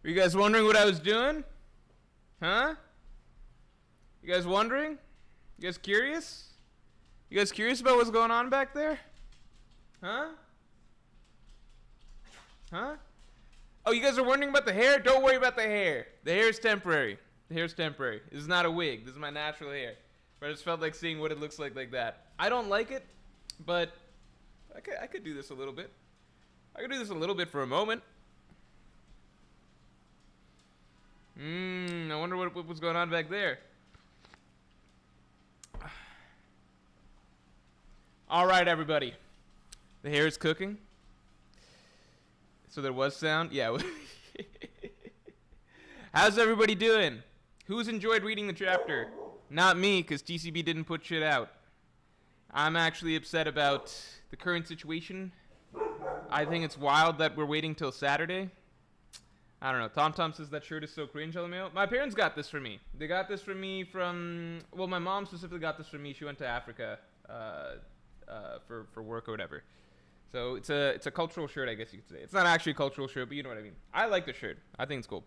Were you guys wondering what I was doing? Huh? You guys wondering? You guys curious? You guys curious about what's going on back there? Huh? Huh? Oh, you guys are wondering about the hair? Don't worry about the hair. The hair is temporary. The hair is temporary. This is not a wig. This is my natural hair. But I just felt like seeing what it looks like that. I don't like it, but I could do this a little bit. I could do this a little bit for a moment. I wonder what was going on back there. All right, everybody. The hair is cooking. So there was sound? Yeah. How's everybody doing? Who's enjoyed reading the chapter? Not me, because TCB didn't put shit out. I'm actually upset about the current situation. I think it's wild that we're waiting till Saturday. I don't know. Tom says that shirt is so cringe, LMAO. My parents got this for me. They got this for me from... Well, my mom specifically got this for me. She went to Africa for work or whatever. So it's a cultural shirt, I guess you could say. It's not actually a cultural shirt, but you know what I mean. I like the shirt. I think it's cool.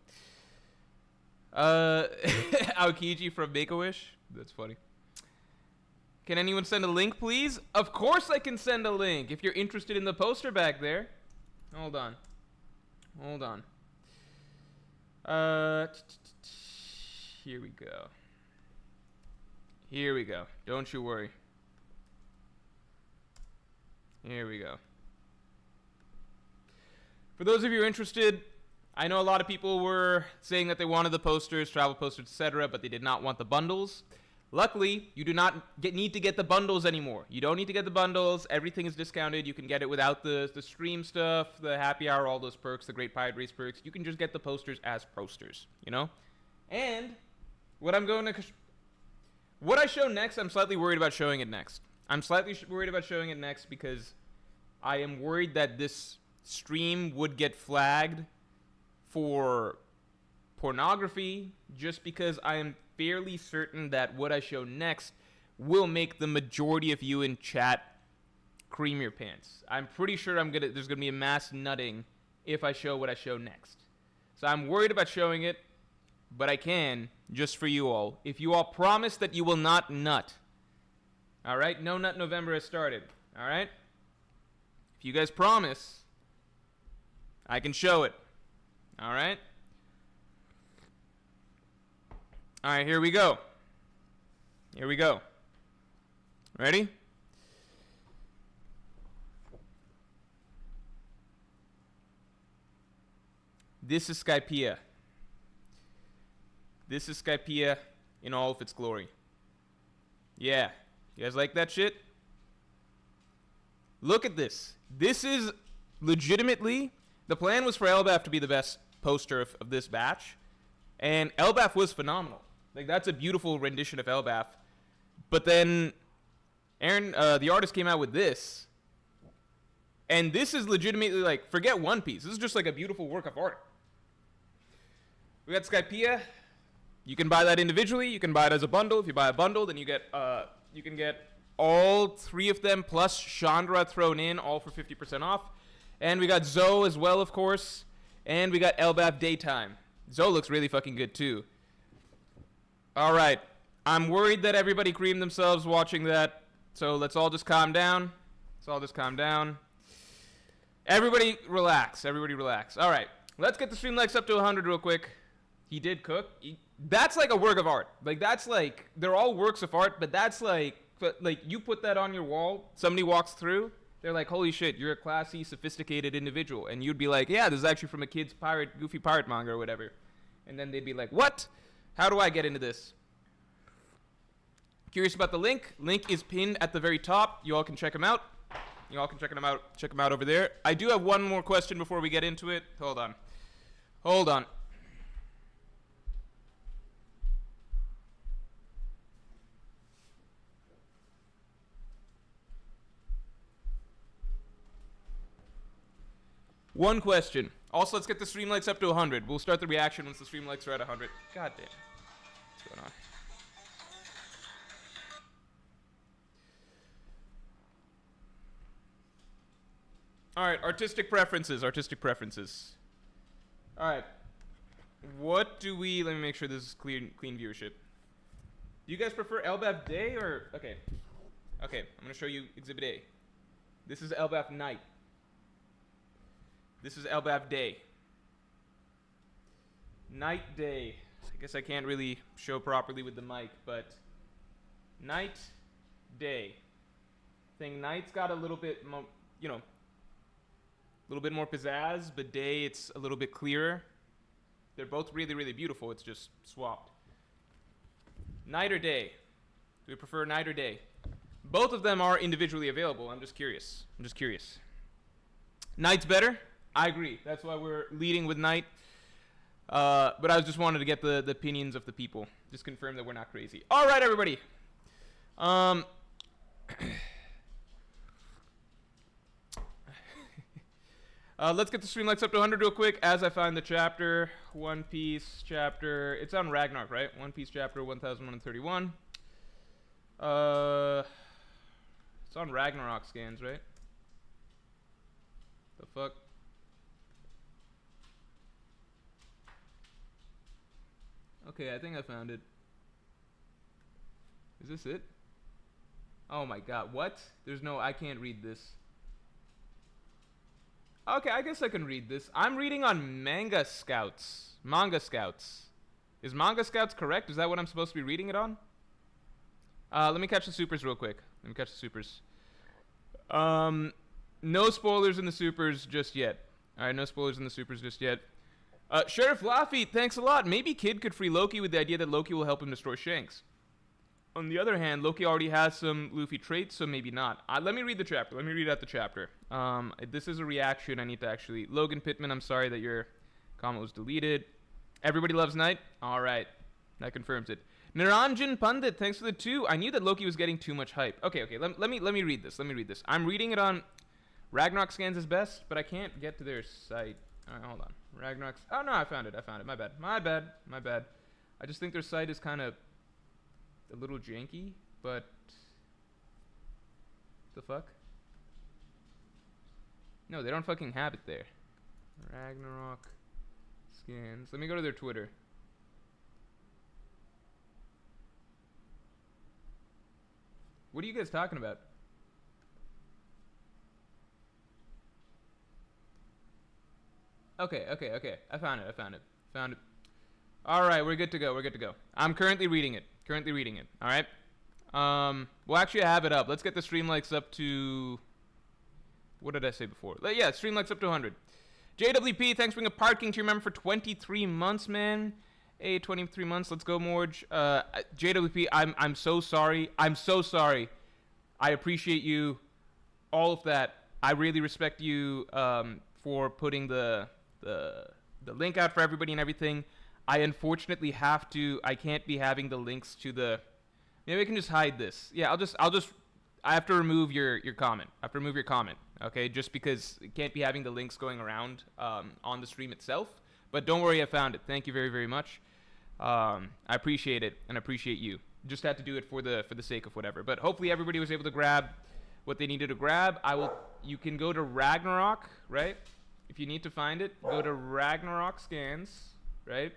Aokiji from Make-A-Wish. That's funny. Can anyone send a link, please? Of course I can send a link if you're interested in the poster back there. Hold on. Hold on. Here we go. Here we go. Don't you worry. Here we go. For those of you who are interested, I know a lot of people were saying that they wanted the posters, travel posters, etc., but they did not want the bundles. Luckily, you do not need to get the bundles anymore. You don't need to get the bundles. Everything is discounted. You can get it without the stream stuff, the happy hour, all those perks, the Great Pirate Race perks. You can just get the posters as posters, you know? And what I'm going to... What I show next, I'm slightly worried about showing it next. I'm slightly worried about showing it next because I am worried that this stream would get flagged for pornography just because I am fairly certain that what I show next will make the majority of you in chat cream your pants. I'm pretty sure there's gonna be a mass nutting if I show what I show next. So I'm worried about showing it, but I can just for you all. If you all promise that you will not nut. All right? No Nut November has started. All right? If you guys promise, I can show it. All right? All right, here we go. Here we go. Ready? This is Skypiea. This is Skypiea in all of its glory. Yeah. You guys like that shit? Look at this. This is legitimately... The plan was for Elbaf to be the best poster of this batch. And Elbaf was phenomenal. Like, that's a beautiful rendition of Elbaf. But then Aaron, the artist, came out with this. And this is legitimately, like, forget One Piece. This is just like a beautiful work of art. We got Skypiea. You can buy that individually. You can buy it as a bundle. If you buy a bundle, then you can get all three of them plus Chandra thrown in, all for 50% off. And we got Zoe as well, of course. And we got Elbaf Daytime. Zoe looks really fucking good, too. Alright. I'm worried that everybody creamed themselves watching that. So let's all just calm down. Let's all just calm down. Everybody relax. Everybody relax. Alright. Let's get the stream likes up to 100 real quick. He did cook. That's like a work of art. Like, that's like... They're all works of art, but that's like... you put that on your wall. Somebody walks through. They're like, holy shit, you're a classy, sophisticated individual. And you'd be like, yeah, this is actually from a kid's goofy pirate manga or whatever. And then they'd be like, what? How do I get into this? Curious about the link? Link is pinned at the very top. You all can check him out. You all can check him out. Check him out over there. I do have one more question before we get into it. Hold on. Hold on. One question. Also, let's get the stream likes up to 100. We'll start the reaction once the stream likes are at 100. God damn. What's going on? All right, artistic preferences. Artistic preferences. All right. What do we... Let me make sure this is clean viewership. Do you guys prefer Elbaf day or... Okay. Okay, I'm going to show you Exhibit A. This is Elbaf night. This is Elbaf day. Night, day. I guess I can't really show properly with the mic, but... Night, day. Thing night's got a little bit more, you know... A little bit more pizzazz, but day it's a little bit clearer. They're both really, really beautiful. It's just swapped. Night or day? Do we prefer night or day? Both of them are individually available. I'm just curious. Night's better? I agree. That's why we're leading with night. But I just wanted to get the opinions of the people. Just confirm that we're not crazy. All right, everybody. Let's get the stream likes up to 100 real quick as I find the chapter. One Piece chapter. It's on Ragnarok, right? One Piece chapter 1031. It's on Ragnarok scans, right? The fuck? Okay, I think I found it. Is this it? Oh my god, what? There's no... I can't read this. Okay, I guess I can read this. I'm reading on Manga Scouts. Manga Scouts. Is Manga Scouts correct? Is that what I'm supposed to be reading it on? Let me catch the supers real quick. No spoilers in the supers just yet. Alright, no spoilers in the supers just yet. Sheriff Laffy, thanks a lot. Maybe Kid could free Loki with the idea that Loki will help him destroy Shanks. On the other hand, Loki already has some Luffy traits, so maybe not. Let me read the chapter. Let me read out the chapter. This is a reaction. I need to actually... Logan Pittman, I'm sorry that your comment was deleted. Everybody loves Night? All right. That confirms it. Niranjan Pandit, thanks for the 2. I knew that Loki was getting too much hype. Okay. Let me read this. I'm reading it on Ragnarok Scans is best, but I can't get to their site. All right, hold on. Ragnarok... Oh, no, I found it. My bad. I just think their site is kind of... a little janky, but the fuck? No, they don't fucking have it there. Ragnarok scans. Let me go to their Twitter. What are you guys talking about? Okay. I found it. All right, we're good to go. I'm currently reading it. All right. Well, actually, I have it up. Let's get the stream likes up to... What did I say before? Yeah, stream likes up to 100. JWP, thanks for being a parking to your member for 23 months, man. Hey, 23 months. Let's go, Morj. JWP, I'm so sorry. I appreciate you. All of that. I really respect you for putting the link out for everybody and everything. I unfortunately have to... I can't be having the links to the... Maybe I can just hide this. Yeah, I have to remove your comment. Okay? Just because it can't be having the links going around on the stream itself. But don't worry, I found it. Thank you very, very much. I appreciate it, and I appreciate you. Just had to do it for the sake of whatever. But hopefully everybody was able to grab what they needed to grab. You can go to Ragnarok, right? If you need to find it, go to Ragnarok Scans, right?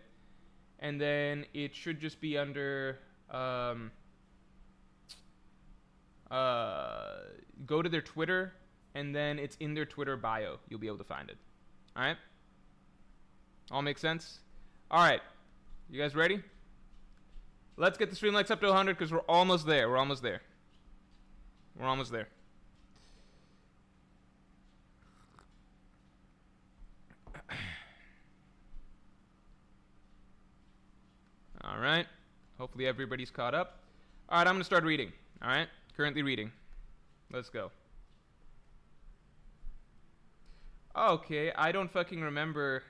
And then it should just be under... go to their Twitter, and then it's in their Twitter bio. You'll be able to find it. All right? All makes sense? All right. You guys ready? Let's get the stream likes up to 100 because we're almost there. All right. Hopefully everybody's caught up. All right, I'm going to start reading. All right? Currently reading. Let's go. Okay, I don't fucking remember.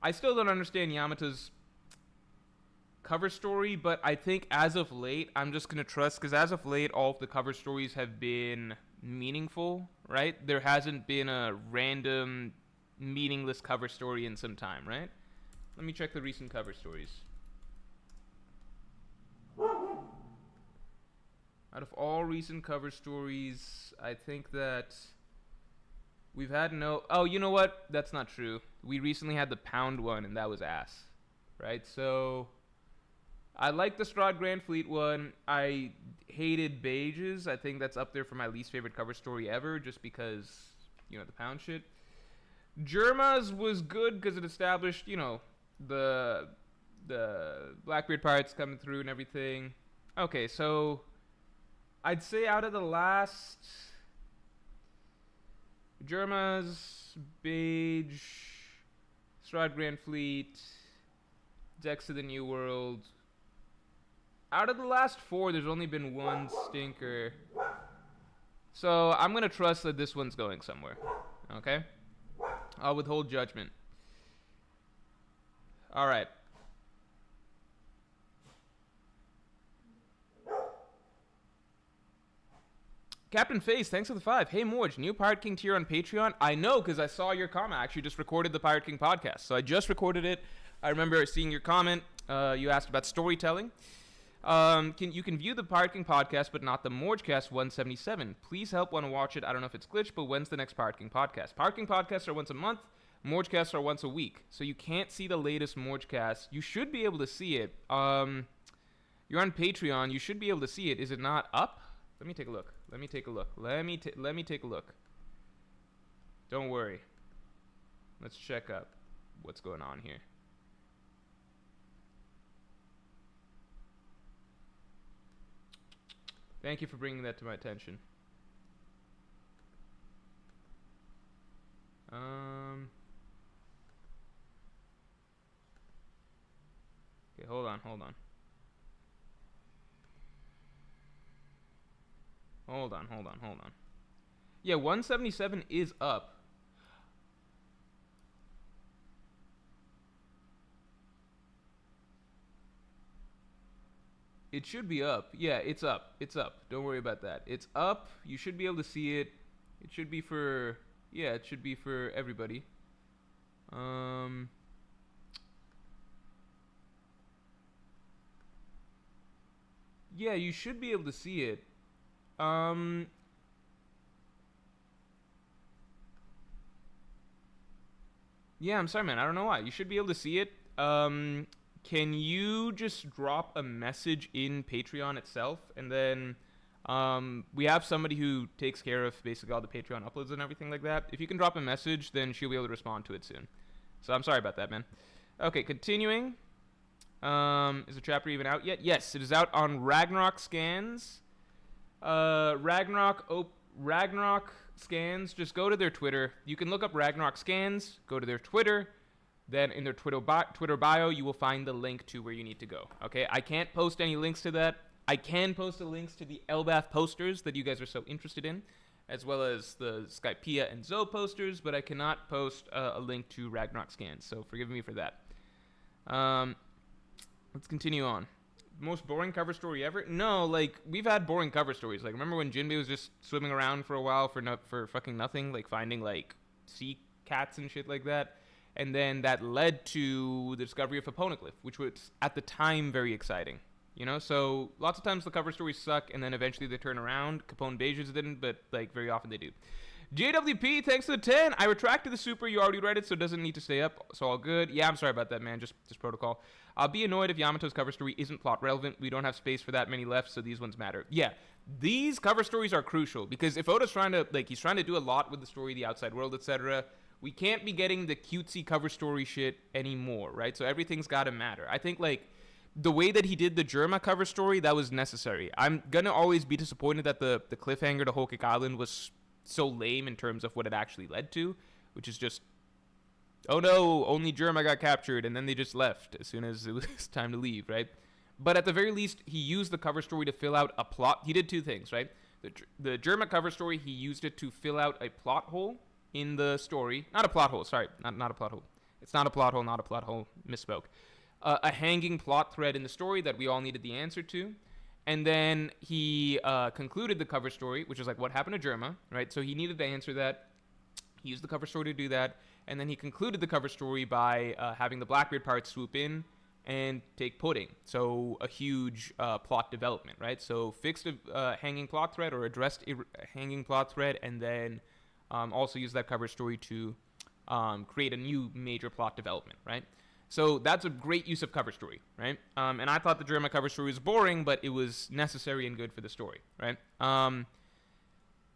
I still don't understand Yamato's cover story, but I think as of late, I'm just going to trust, because as of late, all of the cover stories have been meaningful, right? There hasn't been a random, meaningless cover story in some time, right? Let me check the recent cover stories. Out of all recent cover stories, I think that We've had no... Oh, you know what? That's not true. We recently had the Pound one, and that was ass. Right? So... I like the Strahd Grand Fleet one. I hated Beige's. I think that's up there for my least favorite cover story ever, just because, you know, the Pound shit. Germa's was good because it established, you know, the Blackbeard pirates coming through and everything. Okay, so I'd say out of the last... Germa's, Beige, Strahd Grand Fleet, Decks of the New World... Out of the last 4, there's only been one stinker. So I'm going to trust that this one's going somewhere. Okay? I'll withhold judgment. Alright. Captain Face, thanks for the 5. Hey Morj, new Pirate King tier on Patreon? I know, because I saw your comment. I actually just recorded the Pirate King podcast. So I just recorded it. I remember seeing your comment. You asked about storytelling. You can view the Pirate King podcast, but not the Morjcast 177. Please help want to watch it. I don't know if it's glitched, but when's the next Pirate King podcast? Pirate King podcasts are once a month. Morjcasts are once a week. So you can't see the latest Morjcast. You should be able to see it. You're on Patreon. You should be able to see it. Is it not up? Let me take a look. Let me take a look. Let me take a look. Don't worry. Let's check up what's going on here. Thank you for bringing that to my attention. Okay, hold on. Hold on. Yeah, 177 is up. It should be up. Yeah, it's up. It's up. Don't worry about that. It's up. You should be able to see it. It should be for... Yeah, it should be for everybody. Yeah, you should be able to see it. Yeah, I'm sorry, man. I don't know why. You should be able to see it. Can you just drop a message in Patreon itself? And then we have somebody who takes care of basically all the Patreon uploads and everything like that. If you can drop a message, then she'll be able to respond to it soon. So I'm sorry about that, man. Okay, continuing. Is the chapter even out yet? Yes, it is out on Ragnarok Scans. Ragnarok Scans. Just go to their Twitter. You can look up Ragnarok Scans. Go to their Twitter. Then in their Twitter bio, you will find the link to where you need to go. Okay, I can't post any links to that. I can post the links to the Elbaf posters that you guys are so interested in, as well as the Skypea and Zoe posters, but I cannot post a link to Ragnarok Scans, so forgive me for that. Let's continue on. Most boring cover story ever? No, like, we've had boring cover stories. Like, remember when Jinbei was just swimming around for a while for fucking nothing? Like, finding, like, sea cats and shit like that? And then that led to the discovery of a poneglyph, which was, at the time, very exciting. You know? So, lots of times the cover stories suck, and then eventually they turn around. Capone Beiges didn't, but, like, very often they do. JWP, thanks for the 10. I retracted the super. You already read it, so it doesn't need to stay up. So all good. Yeah, I'm sorry about that, man. Just protocol. I'll be annoyed if Yamato's cover story isn't plot relevant. We don't have space for that many left, so these ones matter. Yeah, these cover stories are crucial, because if Oda's trying to, like, he's trying to do a lot with the story, the outside world, etc., we can't be getting the cutesy cover story shit anymore, right? So everything's got to matter. I think, like, the way that he did the Germa cover story, that was necessary. I'm going to always be disappointed that the cliffhanger to Whole Cake Island was so lame in terms of what it actually led to, which is just, oh no, only Germa got captured, and then they just left as soon as it was time to leave, right? But at the very least, he used the cover story to fill out a plot. He did two things, right? The Germa cover story, he used it to fill out a plot hole in the story. Not a plot hole, sorry, not a plot hole. It's not a plot hole, misspoke. A hanging plot thread in the story that we all needed the answer to. And then he concluded the cover story, which is like what happened to Germa, right? So he needed to answer that. He used the cover story to do that. And then he concluded the cover story by having the Blackbeard part swoop in and take pudding. So a huge plot development, right? So fixed a hanging plot thread, or addressed a hanging plot thread, and then also used that cover story to create a new major plot development, right? So that's a great use of cover story, right? And I thought the drama cover story was boring, but it was necessary and good for the story, right?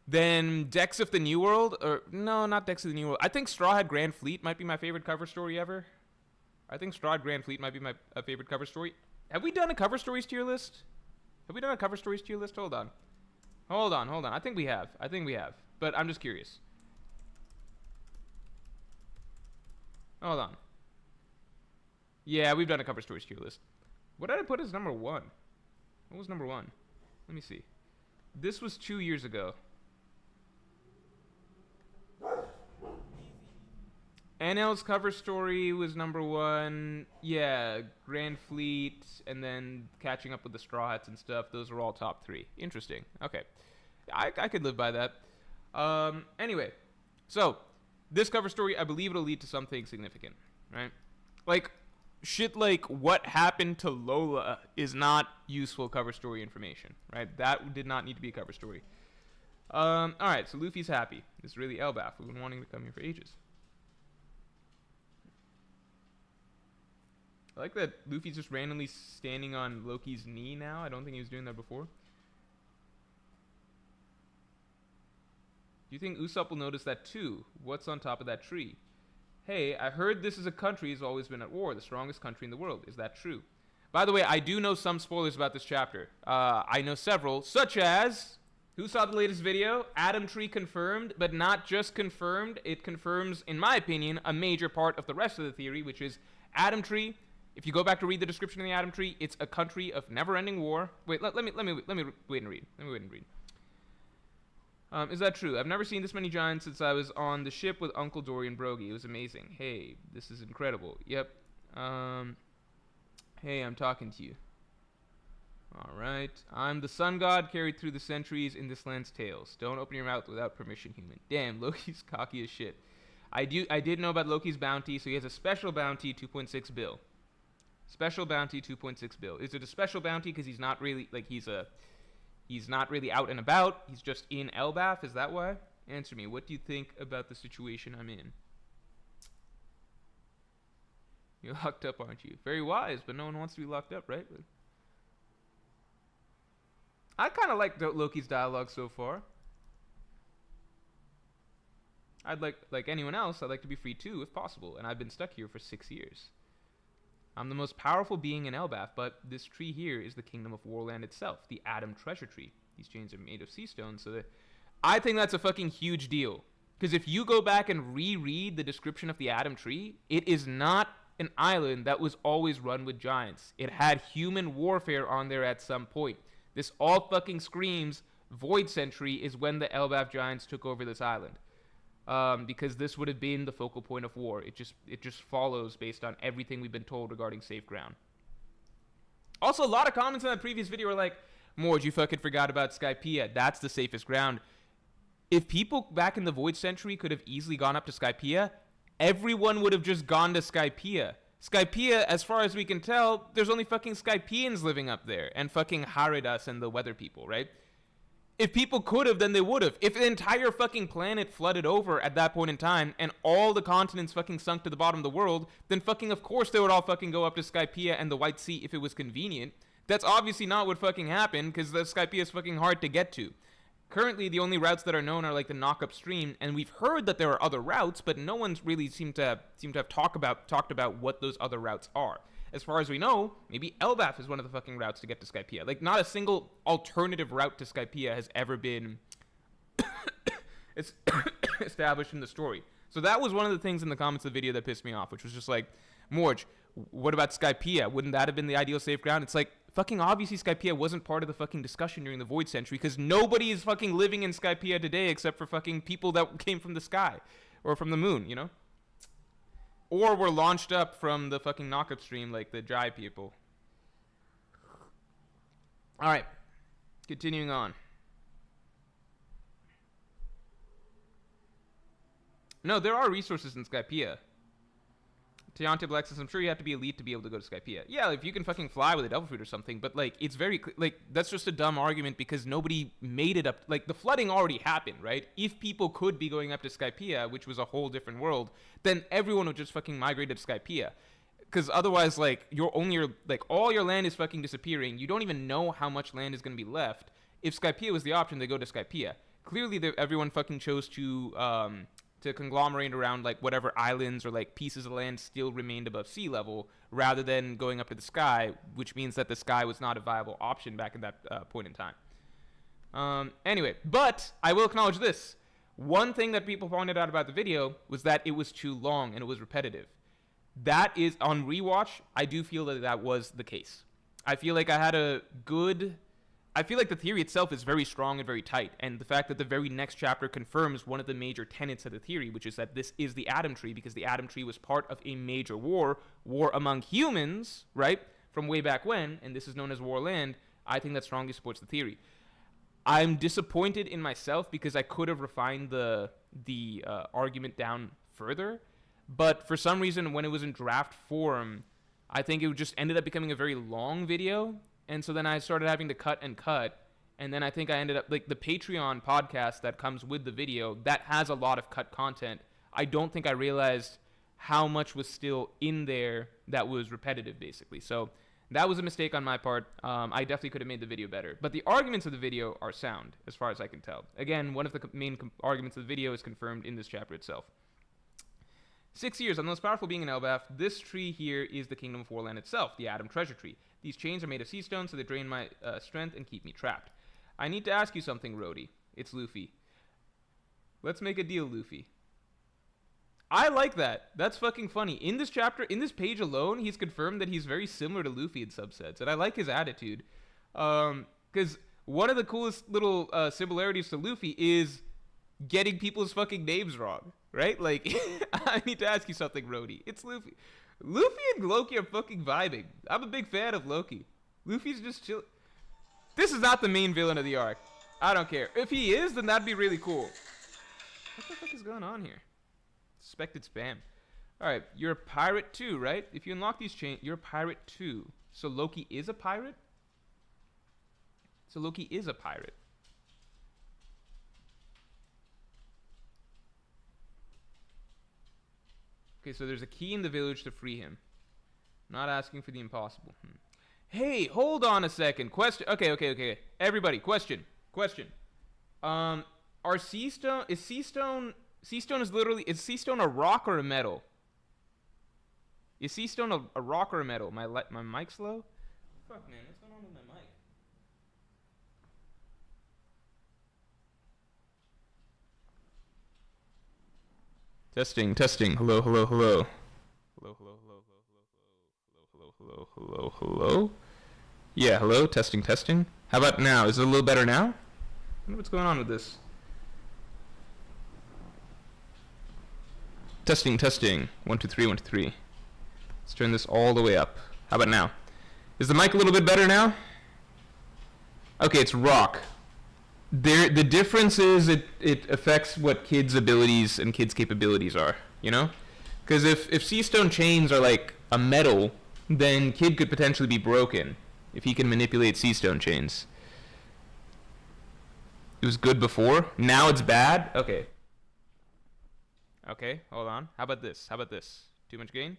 Then Decks of the New World, or no, not Decks of the New World. I think Straw Hat Grand Fleet might be my favorite cover story ever. I think Straw Hat Grand Fleet might be my favorite cover story. Have we done a cover stories tier list? Have we done a cover stories tier list? Hold on. I think we have. But I'm just curious. Hold on. Yeah, we've done a cover stories tier list. What did I put as number 1? What was number 1? Let me see. This was 2 years ago. NL's cover story was number 1. Yeah, Grand Fleet, and then catching up with the Straw Hats and stuff. Those were all top 3. Interesting. Okay. I could live by that. Anyway. So, this cover story, I believe it'll lead to something significant, right? Like, shit like what happened to Lola is not useful cover story information, right? That did not need to be a cover story. Alright, so Luffy's happy. It's really Elbaf. We've been wanting to come here for ages. I like that Luffy's just randomly standing on Loki's knee now. I don't think he was doing that before. Do you think Usopp will notice that too? What's on top of that tree? Hey, I heard this is a country has always been at war, the strongest country in the world. Is that true? By the way, I do know some spoilers about this chapter. I know several, such as... Who saw the latest video? Adam Tree confirmed, but not just confirmed. It confirms, in my opinion, a major part of the rest of the theory, which is Adam Tree. If you go back to read the description of the Adam Tree, it's a country of never-ending war. Wait, let me wait and read. Is that true? I've never seen this many giants since I was on the ship with Uncle Dory and Brogy. It was amazing. Hey, this is incredible. Yep. Hey, I'm talking to you. Alright. I'm the sun god carried through the centuries in this land's tales. Don't open your mouth without permission, human. Damn, Loki's cocky as shit. I did know about Loki's bounty, so he has a special bounty, 2.6 bill. Special bounty, 2.6 bill. Is it a special bounty because he's not really, like, he's not really out and about? He's just in Elbaf? Is that why? Answer me. What do you think about the situation I'm in? You're locked up, aren't you? Very wise, but no one wants to be locked up, right? I kind of like Loki's dialogue so far. I'd like anyone else, I'd like to be free too, if possible, and I've been stuck here for 6 years. I'm the most powerful being in Elbaf, but this tree here is the Kingdom of Warland itself, the Adam Treasure Tree. These chains are made of sea stone, so that... I think that's a fucking huge deal. Because if you go back and reread the description of the Adam Tree, it is not an island that was always run with giants. It had human warfare on there at some point. This all fucking screams Void Century is when the Elbaf giants took over this island. Because this would have been the focal point of war. It just follows based on everything we've been told regarding safe ground. Also, a lot of comments in that previous video were like, Morj, you fucking forgot about Skypiea. That's the safest ground. If people back in the Void Century could have easily gone up to Skypiea, everyone would have just gone to Skypiea. Skypiea, as far as we can tell, there's only fucking Skypeans living up there, and fucking Hajrudin and the weather people, right? If people could have, then they would have. If the entire fucking planet flooded over at that point in time, and all the continents fucking sunk to the bottom of the world, then fucking of course they would all fucking go up to Skypiea and the White Sea if it was convenient. That's obviously not what fucking happened, because the Skypiea is fucking hard to get to. Currently, the only routes that are known are like the knock-up stream, and we've heard that there are other routes, but no one's really seemed to have talked about what those other routes are. As far as we know, maybe Elbaf is one of the fucking routes to get to Skypiea. Like, not a single alternative route to Skypiea has ever been established in the story. So that was one of the things in the comments of the video that pissed me off, which was just like, Morj, what about Skypiea? Wouldn't that have been the ideal safe ground? It's like, fucking obviously Skypiea wasn't part of the fucking discussion during the Void Century, because nobody is fucking living in Skypiea today except for fucking people that came from the sky. Or from the moon, you know? Or were launched up from the fucking knock-up stream like the Jai people. Alright. Continuing on. No, there are resources in Skypiea. Tiante Blex says, I'm sure you have to be elite to be able to go to Skypiea. Yeah, if you can fucking fly with a devil fruit or something, but like it's very like that's just a dumb argument because nobody made it up. Like the flooding already happened, right? If people could be going up to Skypiea, which was a whole different world, then everyone would just fucking migrate to Skypiea. Because otherwise, like all your land is fucking disappearing. You don't even know how much land is going to be left. If Skypiea was the option, they go to Skypiea. Clearly, everyone fucking chose to conglomerate around like whatever islands or like pieces of land still remained above sea level rather than going up to the sky, which means that the sky was not a viable option back at that point in time. Anyway, but I will acknowledge this. One thing that people pointed out about the video was that it was too long and it was repetitive. That is, on rewatch, I do feel that that was the case. I feel like I feel like the theory itself is very strong and very tight, and the fact that the very next chapter confirms one of the major tenets of the theory, which is that this is the Atom Tree, because the Atom Tree was part of a major war among humans, right, from way back when, and this is known as War Land. I think that strongly supports the theory. I'm disappointed in myself because I could have refined the argument down further, but for some reason, when it was in draft form, I think it just ended up becoming a very long video. And so then I started having to cut. And then I think I ended up, like, the Patreon podcast that comes with the video, that has a lot of cut content. I don't think I realized how much was still in there that was repetitive, basically. So that was a mistake on my part. I definitely could have made the video better. But the arguments of the video are sound, as far as I can tell. Again, one of the main arguments of the video is confirmed in this chapter itself. 6 years, on the most powerful being in Elbaf, this tree here is the Kingdom of Warland itself, the Atom Treasure Tree. These chains are made of sea stone, so they drain my strength and keep me trapped. I need to ask you something, Rhodey. It's Luffy. Let's make a deal, Luffy. I like that. That's fucking funny. In this chapter, in this page alone, he's confirmed that he's very similar to Luffy in subsets, and I like his attitude. Because one of the coolest little similarities to Luffy is getting people's fucking names wrong. Right? Like, I need to ask you something, Rhodey. It's Luffy. Luffy and Loki are fucking vibing. I'm a big fan of Loki. Luffy's just chill. This is not the main villain of the arc. I don't care. If he is, then that'd be really cool. What the fuck is going on here? Suspected spam. Alright, you're a pirate too, right? If you unlock these chains, you're a pirate too. So Loki is a pirate? So Loki is a pirate. Okay, so there's a key in the village to free him. I'm not asking for the impossible. Hey, hold on a second. Question. Okay. Everybody, question. Are sea stone is sea stone is sea stone a rock or a metal? Is sea stone a rock or a metal? My mic's low? Fuck, man, what's going on with my mic? Testing. Hello. Hello. Yeah, hello. Testing. How about now? Is it a little better now? I wonder what's going on with this. Testing. 1 2 3 1 2 3. Let's turn this all the way up. How about now? Is the mic a little bit better now? Okay, it's rock. The difference is it affects what kids' abilities and kids' capabilities are, you know? Because if sea stone chains are like a metal, then Kid could potentially be broken if he can manipulate sea stone chains. It was good before. Now it's bad? Okay, hold on. How about this? Too much gain?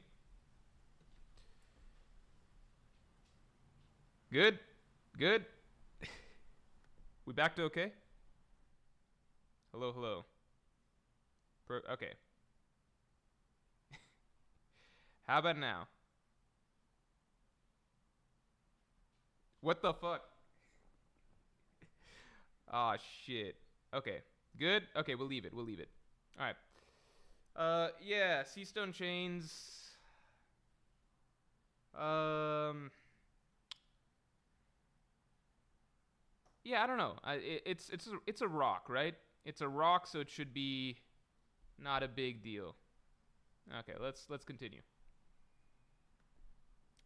Good. We back to okay? Hello. Okay. How about now? What the fuck? Aw, shit. Okay. Good? Okay, we'll leave it. Alright. Yeah, sea stone chains. Yeah, I don't know. It's a rock, right? It's a rock, so it should be not a big deal. Okay, let's continue.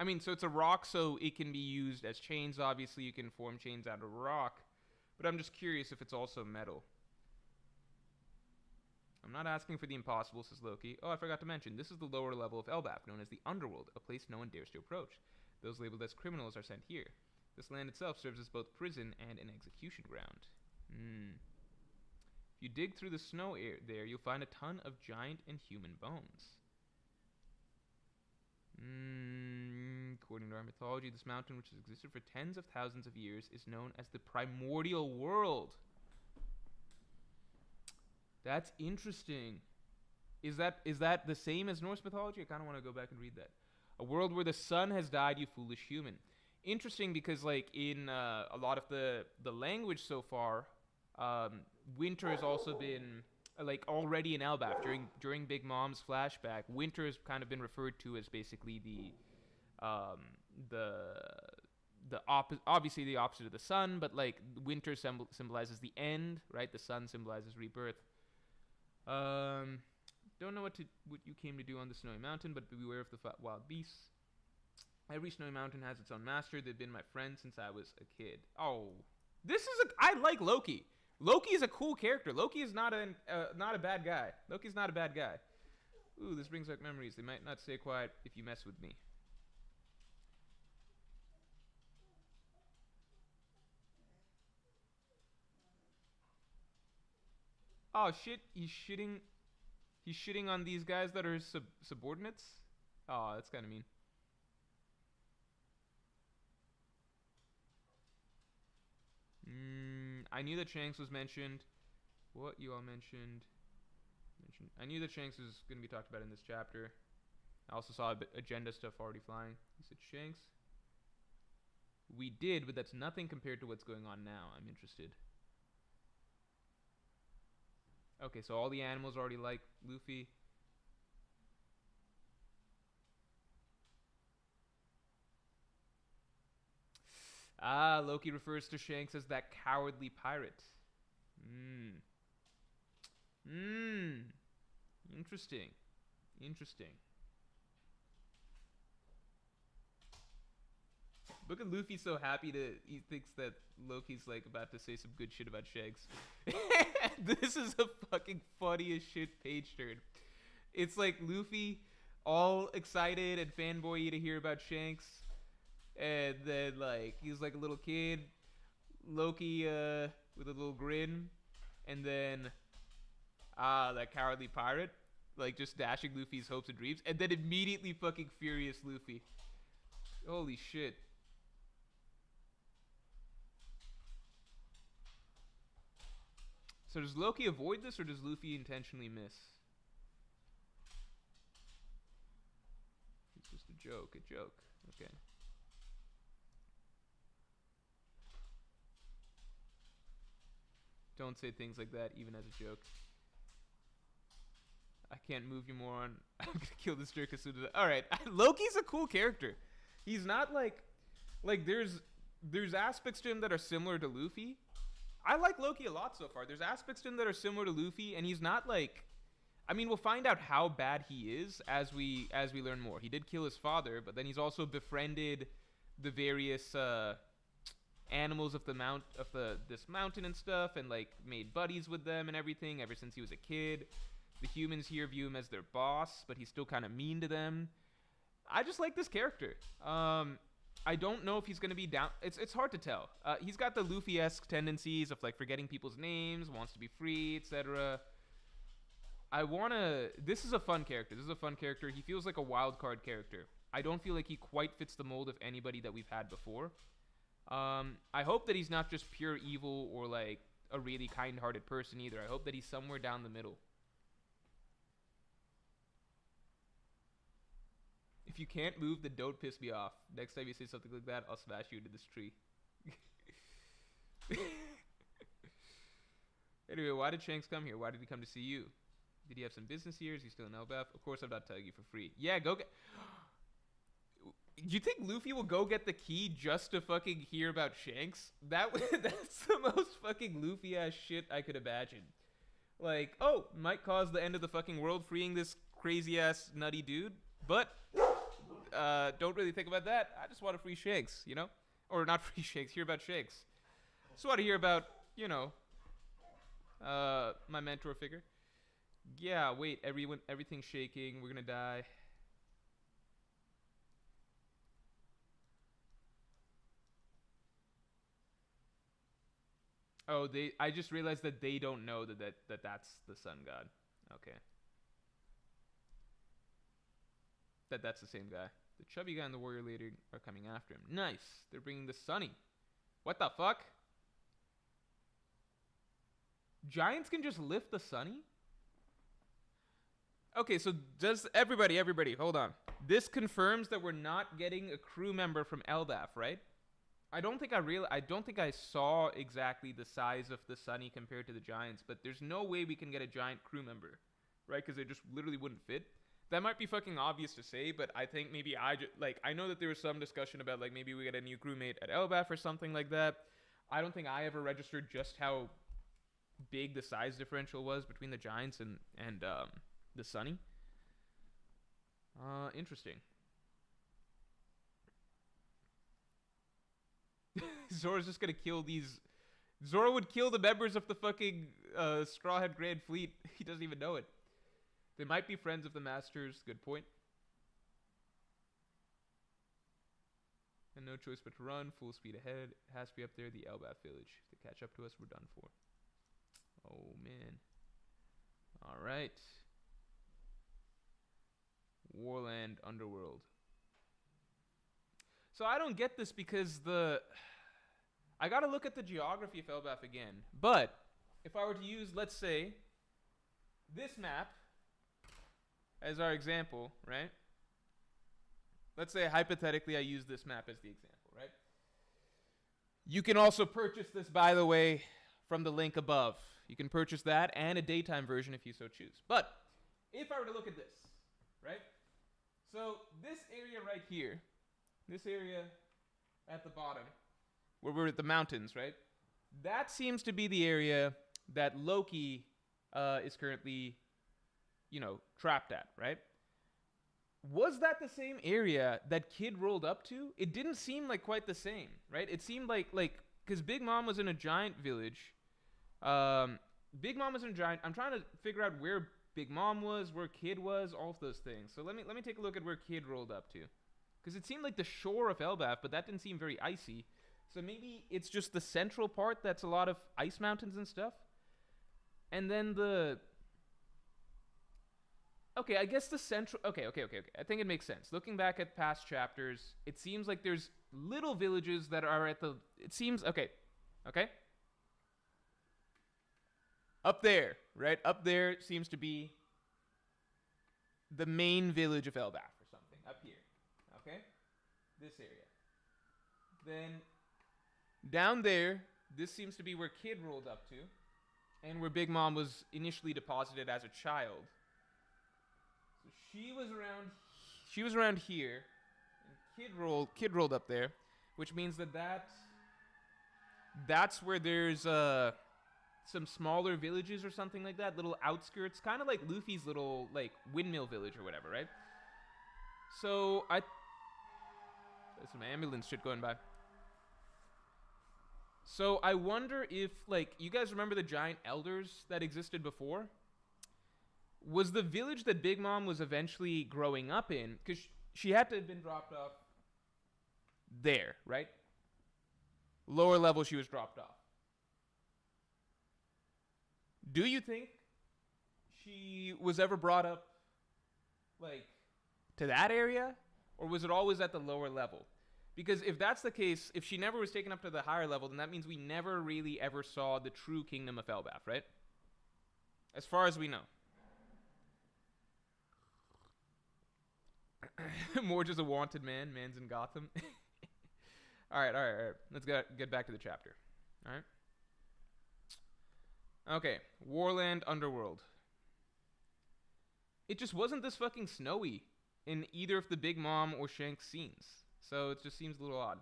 I mean, so it's a rock, so it can be used as chains. Obviously, you can form chains out of rock, but I'm just curious if it's also metal. I'm not asking for the impossible, says Loki. Oh, I forgot to mention, this is the lower level of Elbaf, known as the Underworld, a place no one dares to approach. Those labeled as criminals are sent here. This land itself serves as both prison and an execution ground. If you dig through the snow there, you'll find a ton of giant and human bones. According to our mythology, this mountain, which has existed for tens of thousands of years, is known as the primordial world. That's interesting. Is that the same as Norse mythology? I kind of want to go back and read that. A world where the sun has died, you foolish human. Interesting, because like in a lot of the language so far, winter has also been like already in Elbaf during Big Mom's flashback. Winter has kind of been referred to as basically the obviously the opposite of the sun, but like winter symbolizes the end, right? The sun symbolizes rebirth. Don't know what you came to do on the snowy mountain, but beware of the wild beasts. Every snowy mountain has its own master. They've been my friend since I was a kid. Oh, I like Loki. Loki is a cool character. Loki is not a bad guy. Loki's not a bad guy. Ooh, this brings back memories. They might not stay quiet if you mess with me. Oh shit, he's shitting on these guys that are his subordinates? Oh, that's kind of mean. I knew that Shanks was mentioned. What you all mentioned? I knew that Shanks was going to be talked about in this chapter. I also saw a bit agenda stuff already flying. You said Shanks? We did, but that's nothing compared to what's going on now. I'm interested. Okay, so all the animals already like Luffy. Ah, Loki refers to Shanks as that cowardly pirate. Interesting. Look at Luffy so happy he thinks that Loki's like about to say some good shit about Shanks. This is a fucking funny as shit page turn. It's like Luffy all excited and fanboy to hear about Shanks. And then like he's like a little kid. Loki with a little grin. And then that cowardly pirate. Like just dashing Luffy's hopes and dreams. And then immediately fucking furious Luffy. Holy shit. So does Loki avoid this, or does Luffy intentionally miss? It's just a joke. Okay. Don't say things like that, even as a joke. I can't move you, moron. I'm gonna kill this jerk as soon as Alright, Loki's a cool character. He's not like there's aspects to him that are similar to Luffy. I like Loki a lot so far. There's aspects to him that are similar to Luffy, and he's not like... I mean, we'll find out how bad he is as we learn more. He did kill his father, but then he's also befriended the various animals of this mountain and stuff, and like made buddies with them and everything ever since he was a kid. The humans here view him as their boss, but he's still kind of mean to them. I just like this character. I don't know if he's going to be down. It's hard to tell. He's got the Luffy-esque tendencies of like forgetting people's names, wants to be free, etc. This is a fun character. He feels like a wild card character. I don't feel like he quite fits the mold of anybody that we've had before. I hope that he's not just pure evil or like a really kind-hearted person either. I hope that he's somewhere down the middle. If you can't move, then don't piss me off. Next time you say something like that, I'll smash you into this tree. Anyway, why did Shanks come here? Why did he come to see you? Did he have some business here? Is he still in Elbaf? Of course I'm not telling you for free. Yeah, go get... Do you think Luffy will go get the key just to fucking hear about Shanks? That's the most fucking Luffy-ass shit I could imagine. Like, oh, might cause the end of the fucking world freeing this crazy-ass nutty dude. But... don't really think about that. I just want to free Shanks, you know? Or not free Shanks, hear about Shanks. Just want to hear about, you know, my mentor figure. Yeah, wait, everything's shaking. We're gonna die. Oh, I just realized that they don't know that's the sun god. Okay. That's the same guy. The chubby guy and the warrior leader are coming after him. Nice. They're bringing the Sunny. What the fuck? Giants can just lift the Sunny? Okay, so does everybody, hold on. This confirms that we're not getting a crew member from Elbaf, right? I don't think I saw exactly the size of the Sunny compared to the Giants, but there's no way we can get a giant crew member, right? Because they just literally wouldn't fit. That might be fucking obvious to say, but I think maybe I know that there was some discussion about like maybe we get a new crewmate at Elbaf or something like that. I don't think I ever registered just how big the size differential was between the Giants and the Sunny. Interesting. Zora's just gonna kill these. Zora would kill the members of the fucking Strawhead Grand Fleet. He doesn't even know it. They might be friends of the Masters. Good point. And no choice but to run. Full speed ahead. It has to be up there, the Elbaf village. If they catch up to us, we're done for. Oh, man. Alright. Warland Underworld. So I don't get this because I gotta look at the geography of Elbaf again. But if I were to use, let's say, this map as our example, right? Let's say hypothetically I use this map as the example, right? You can also purchase this, by the way, from the link above. You can purchase that and a daytime version if you so choose. But if I were to look at this, right? So this area right here, this area at the bottom, where we're at the mountains, right? That seems to be the area that Loki is currently, trapped at, right? Was that the same area that Kid rolled up to? It didn't seem like quite the same, right? It seemed like because Big Mom was in a giant village. Big Mom was in a giant. I'm trying to figure out where Big Mom was, where Kid was, all of those things. So let me take a look at where Kid rolled up to, because it seemed like the shore of Elbaf, but that didn't seem very icy. So maybe it's just the central part that's a lot of ice mountains and stuff. And then okay, I guess the central... Okay. I think it makes sense. Looking back at past chapters, it seems like there's little villages that are at the... It seems... Okay. Up there, right? Up there seems to be the main village of Elbaf or something. Up here. Okay? This area. Then down there, this seems to be where Kid rolled up to, and where Big Mom was initially deposited as a child. So she was around here, and Kid rolled up there, which means that's where there's some smaller villages or something like that, little outskirts, kind of like Luffy's little like windmill village or whatever, right? So there's some ambulance shit going by. So I wonder if, you guys remember the giant elders that existed before? Was the village that Big Mom was eventually growing up in, because she had to have been dropped off there, right? Lower level she was dropped off. Do you think she was ever brought up, to that area? Or was it always at the lower level? Because if that's the case, if she never was taken up to the higher level, then that means we never really ever saw the true kingdom of Elbaf, right? As far as we know. Morj is a wanted man. Man's in Gotham. All right. Let's get back to the chapter. All right. Okay. Warland Underworld. It just wasn't this fucking snowy in either of the Big Mom or Shanks scenes. So it just seems a little odd.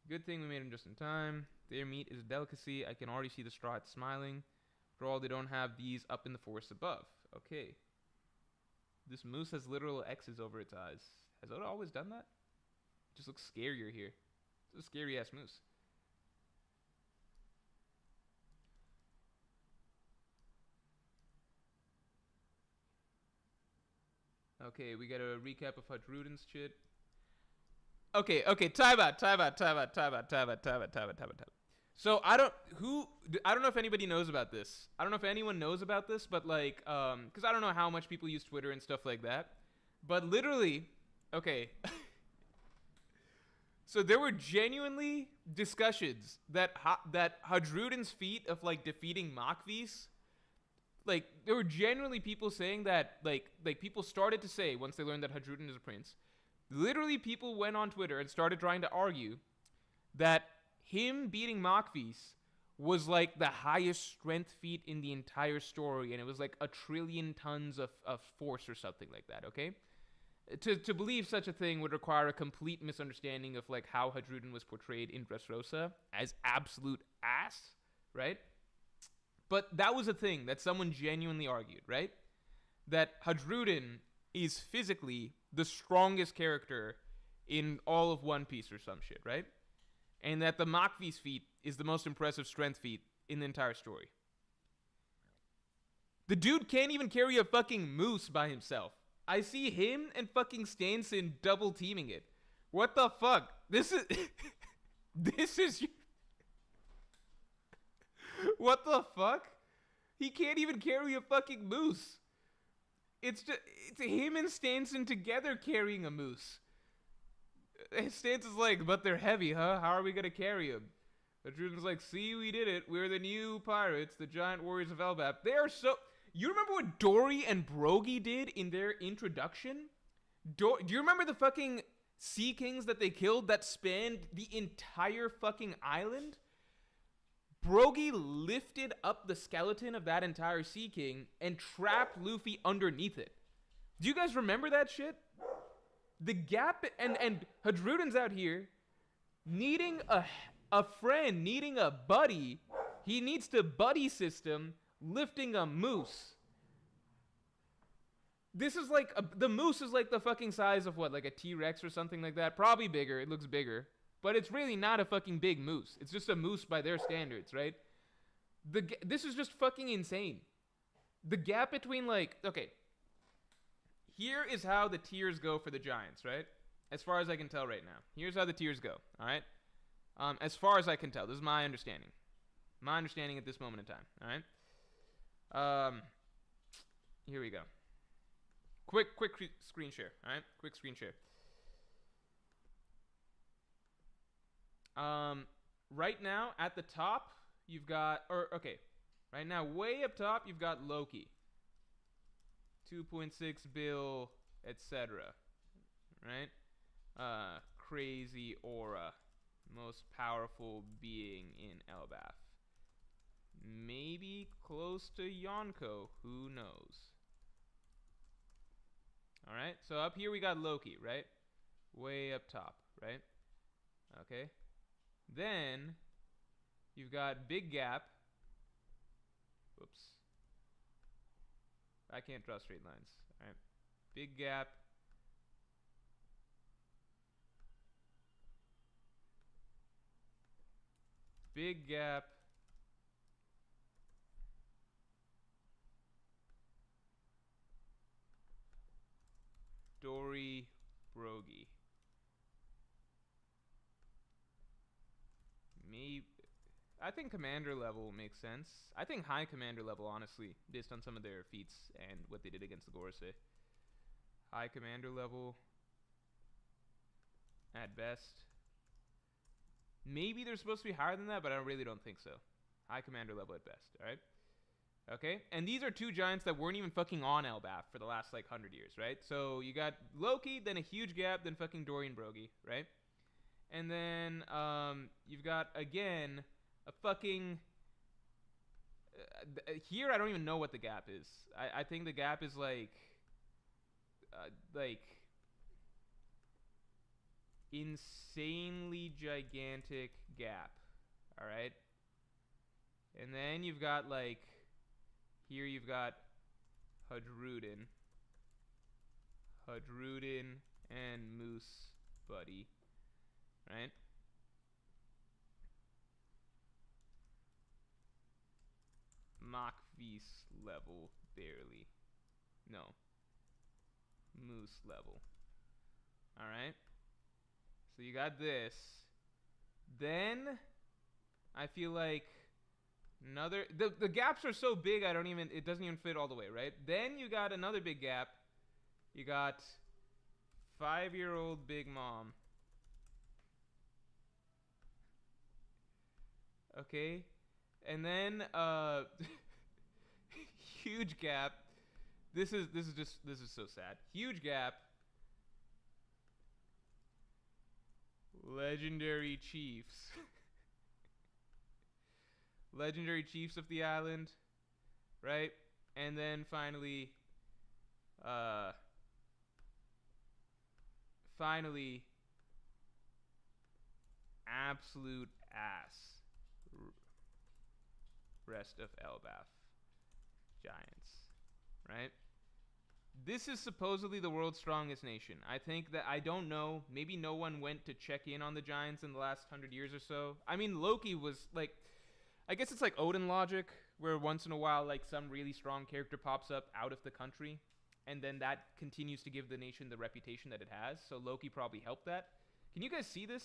Good thing we made him just in time. Their meat is a delicacy. I can already see the straw hats smiling. For all, they don't have these up in the forest above. Okay. This moose has literal X's over its eyes. Has Oda always done that? It just looks scarier here. It's a scary ass moose. Okay, we got a recap of Hajrudin's shit. Okay, time out. So I don't know if anybody knows about this. I don't know if anyone knows about this, but like, because I don't know how much people use Twitter and stuff like that. But literally, okay. So there were genuinely discussions that that Hajrudin's feat of like defeating Makvis, like there were genuinely people saying that like people started to say once they learned that Hajrudin is a prince. Literally, people went on Twitter and started trying to argue that him beating Makvis was like the highest strength feat in the entire story, and it was like 1,000,000,000,000 tons of force or something like that. Okay. To believe such a thing would require a complete misunderstanding of like how Hajrudin was portrayed in Dressrosa as absolute ass, right? But that was a thing that someone genuinely argued, right? That Hajrudin is physically the strongest character in all of One Piece or some shit, right? And that the Makvis feat is the most impressive strength feat in the entire story. The dude can't even carry a fucking moose by himself. I see him and fucking Stanson double teaming it. What the fuck? This is this is what the fuck? He can't even carry a fucking moose. It's him and Stanson together carrying a moose. Stanson's like, but they're heavy, huh? How are we gonna carry them? Hajrudin's like, see, we did it. We're the new pirates, the giant warriors of Elbaf. They are so... You remember what Dory and Brogy did in their introduction? Do you remember the fucking Sea Kings that they killed that spanned the entire fucking island? Brogy lifted up the skeleton of that entire Sea King and trapped Luffy underneath it. Do you guys remember that shit? The gap... And Hajrudin's out here needing a friend, needing a buddy. He needs to buddy system lifting a moose. This is like the moose is like the fucking size of what, like a T-Rex or something like that. Probably bigger. It looks bigger, but it's really not a fucking big moose. It's just a moose by their standards, right? This is just fucking insane. The gap between like, okay, here is how the tiers go for the giants, right? As far as I can tell right now, here's how the tiers go. All right. As far as I can tell, this is my understanding. My understanding at this moment in time. All right. Here we go. Quick screen share. All right, quick screen share. Right now at the top you've got, right now way up top you've got Loki, 2.6 bill, etc. Right? Crazy aura, most powerful being in Elbaf. Maybe close to Yonko, who knows? Alright, so up here we got Loki, right? Way up top, right? Okay. Then you've got Big Gap. Whoops. I can't draw straight lines. Alright. Big Gap. Big Gap. Dory, Brogy. Maybe, I think commander level makes sense. I think high commander level, honestly, based on some of their feats and what they did against the Gorosei. High commander level, at best. Maybe they're supposed to be higher than that, but I really don't think so. High commander level at best, alright? Okay, and these are two giants that weren't even fucking on Elbaf for the last like 100 years, right? So you got Loki, then a huge gap, then fucking Dory and Brogy, right? And then you've got again a fucking here I don't even know what the gap is. I think the gap is like insanely gigantic gap, all right? And then you've got like, here you've got Hajrudin and Moose Buddy, right? Makvis level, barely. No. moose level. All right. So you got this. Then I feel like another the gaps are so big it doesn't even fit all the way, right? Then you got another big gap. You got 5-year-old Big Mom. Okay. And then huge gap. This is so sad. Huge gap. Legendary chiefs. Legendary chiefs of the island, right? And then finally absolute ass rest of Elbaf giants, right? This is supposedly the world's strongest nation. I think that, I don't know, maybe no one went to check in on the giants in the last 100 years or so. I mean, Loki was like, I guess it's like Odin logic, where once in a while like some really strong character pops up out of the country, and then that continues to give the nation the reputation that it has. So Loki probably helped that. Can you guys see this?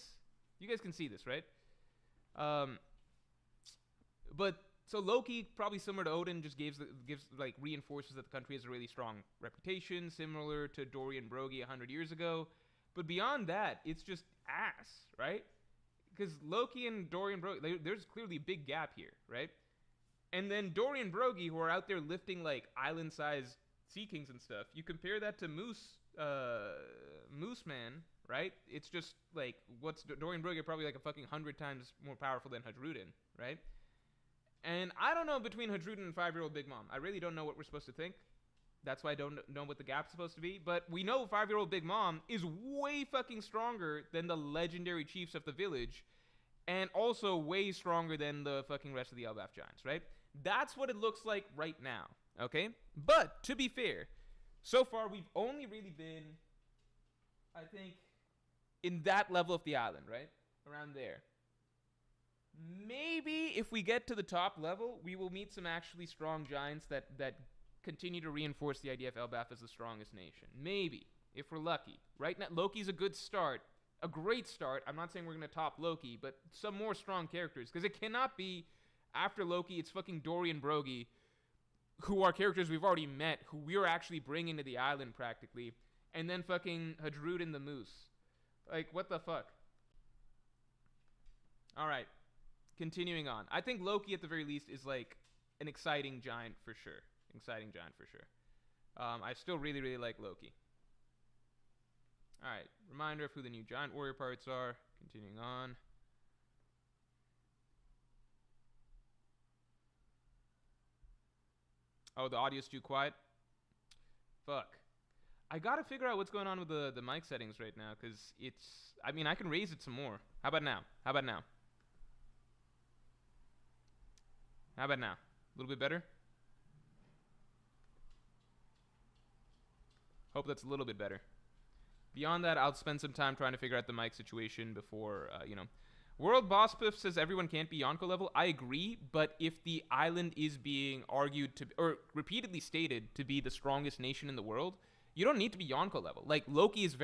You guys can see this, right? But so Loki, probably similar to Odin, just gives like reinforces that the country has a really strong reputation, similar to Dorian Broggie 100 years ago. But beyond that, it's just ass, right? Because Loki and Dorian Broggie, there's clearly a big gap here, right? And then Dorian Broggie, who are out there lifting like island-sized sea kings and stuff, you compare that to Moose Man, right? It's just like, what's Dorian Broggie probably like a fucking 100 times more powerful than Hajrudin, right? And I don't know between Hajrudin and 5-year-old Big Mom. I really don't know what we're supposed to think. That's why I don't know what the gap's supposed to be. But we know 5-year-old Big Mom is way fucking stronger than the legendary chiefs of the village. And also way stronger than the fucking rest of the Elbaf giants, right? That's what it looks like right now, okay? But, to be fair, so far we've only really been, I think, in that level of the island, right? Around there. Maybe if we get to the top level, we will meet some actually strong giants that continue to reinforce the idea of Elbaf as the strongest nation. Maybe, if we're lucky. Right now, Loki's a good start. A great start. I'm not saying we're going to top Loki, but some more strong characters. Because it cannot be, after Loki, it's fucking Dorian Broggie, who are characters we've already met, who we're actually bringing to the island practically, and then fucking Hajrudin the Moose. Like, what the fuck? Alright. Continuing on. I think Loki, at the very least, is like an exciting giant for sure. Exciting giant for sure. I still really, really like Loki. Alright. Reminder of who the new giant warrior parts are. Continuing on. Oh, the audio's too quiet? Fuck. I gotta figure out what's going on with the mic settings right now, because it's... I mean, I can raise it some more. How about now? How about now? How about now? A little bit better? Hope that's a little bit better. Beyond that, I'll spend some time trying to figure out the mic situation before, World Boss Piff says everyone can't be Yonko level. I agree, but if the island is being argued to, or repeatedly stated to be the strongest nation in the world, you don't need to be Yonko level. Like, Loki's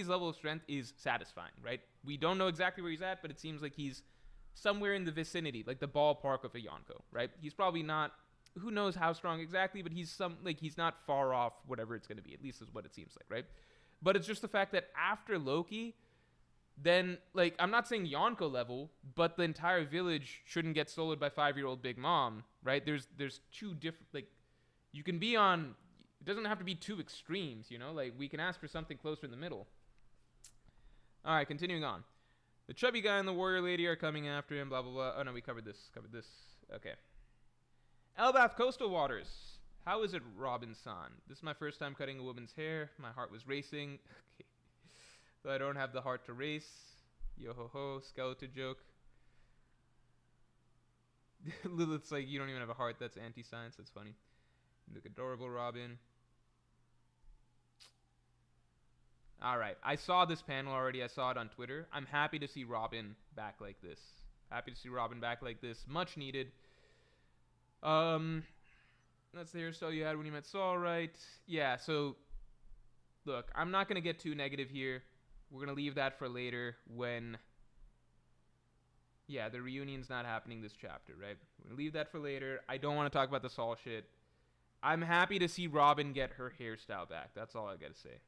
level of strength is satisfying, right? We don't know exactly where he's at, but it seems like he's somewhere in the vicinity, like the ballpark of a Yonko, right? He's probably not, who knows how strong exactly, but he's not far off whatever it's going to be, at least is what it seems like, right? But it's just the fact that after Loki, then, like, I'm not saying Yonko level, but the entire village shouldn't get soloed by 5-year-old Big Mom, right? There's two different, like, you can be on, it doesn't have to be two extremes, like, we can ask for something closer in the middle. Alright, continuing on. The chubby guy and the warrior lady are coming after him, blah, blah, blah. Oh, no, we covered this. Okay. Elbaf Coastal Waters. How is it, Robin-san? This is my first time cutting a woman's hair. My heart was racing. Okay. Though I don't have the heart to race. Yo-ho-ho, skeleton joke. Lilith's like, you don't even have a heart. That's anti-science. That's funny. You look adorable, Robin. Alright, I saw this panel already. I saw it on Twitter. I'm happy to see Robin back like this. Much needed. That's the hairstyle you had when you met Saul, right? Yeah, so look, I'm not going to get too negative here. We're going to leave that for later when... Yeah, the reunion's not happening this chapter, right? We're going to leave that for later. I don't want to talk about the Saul shit. I'm happy to see Robin get her hairstyle back. That's all I got to say.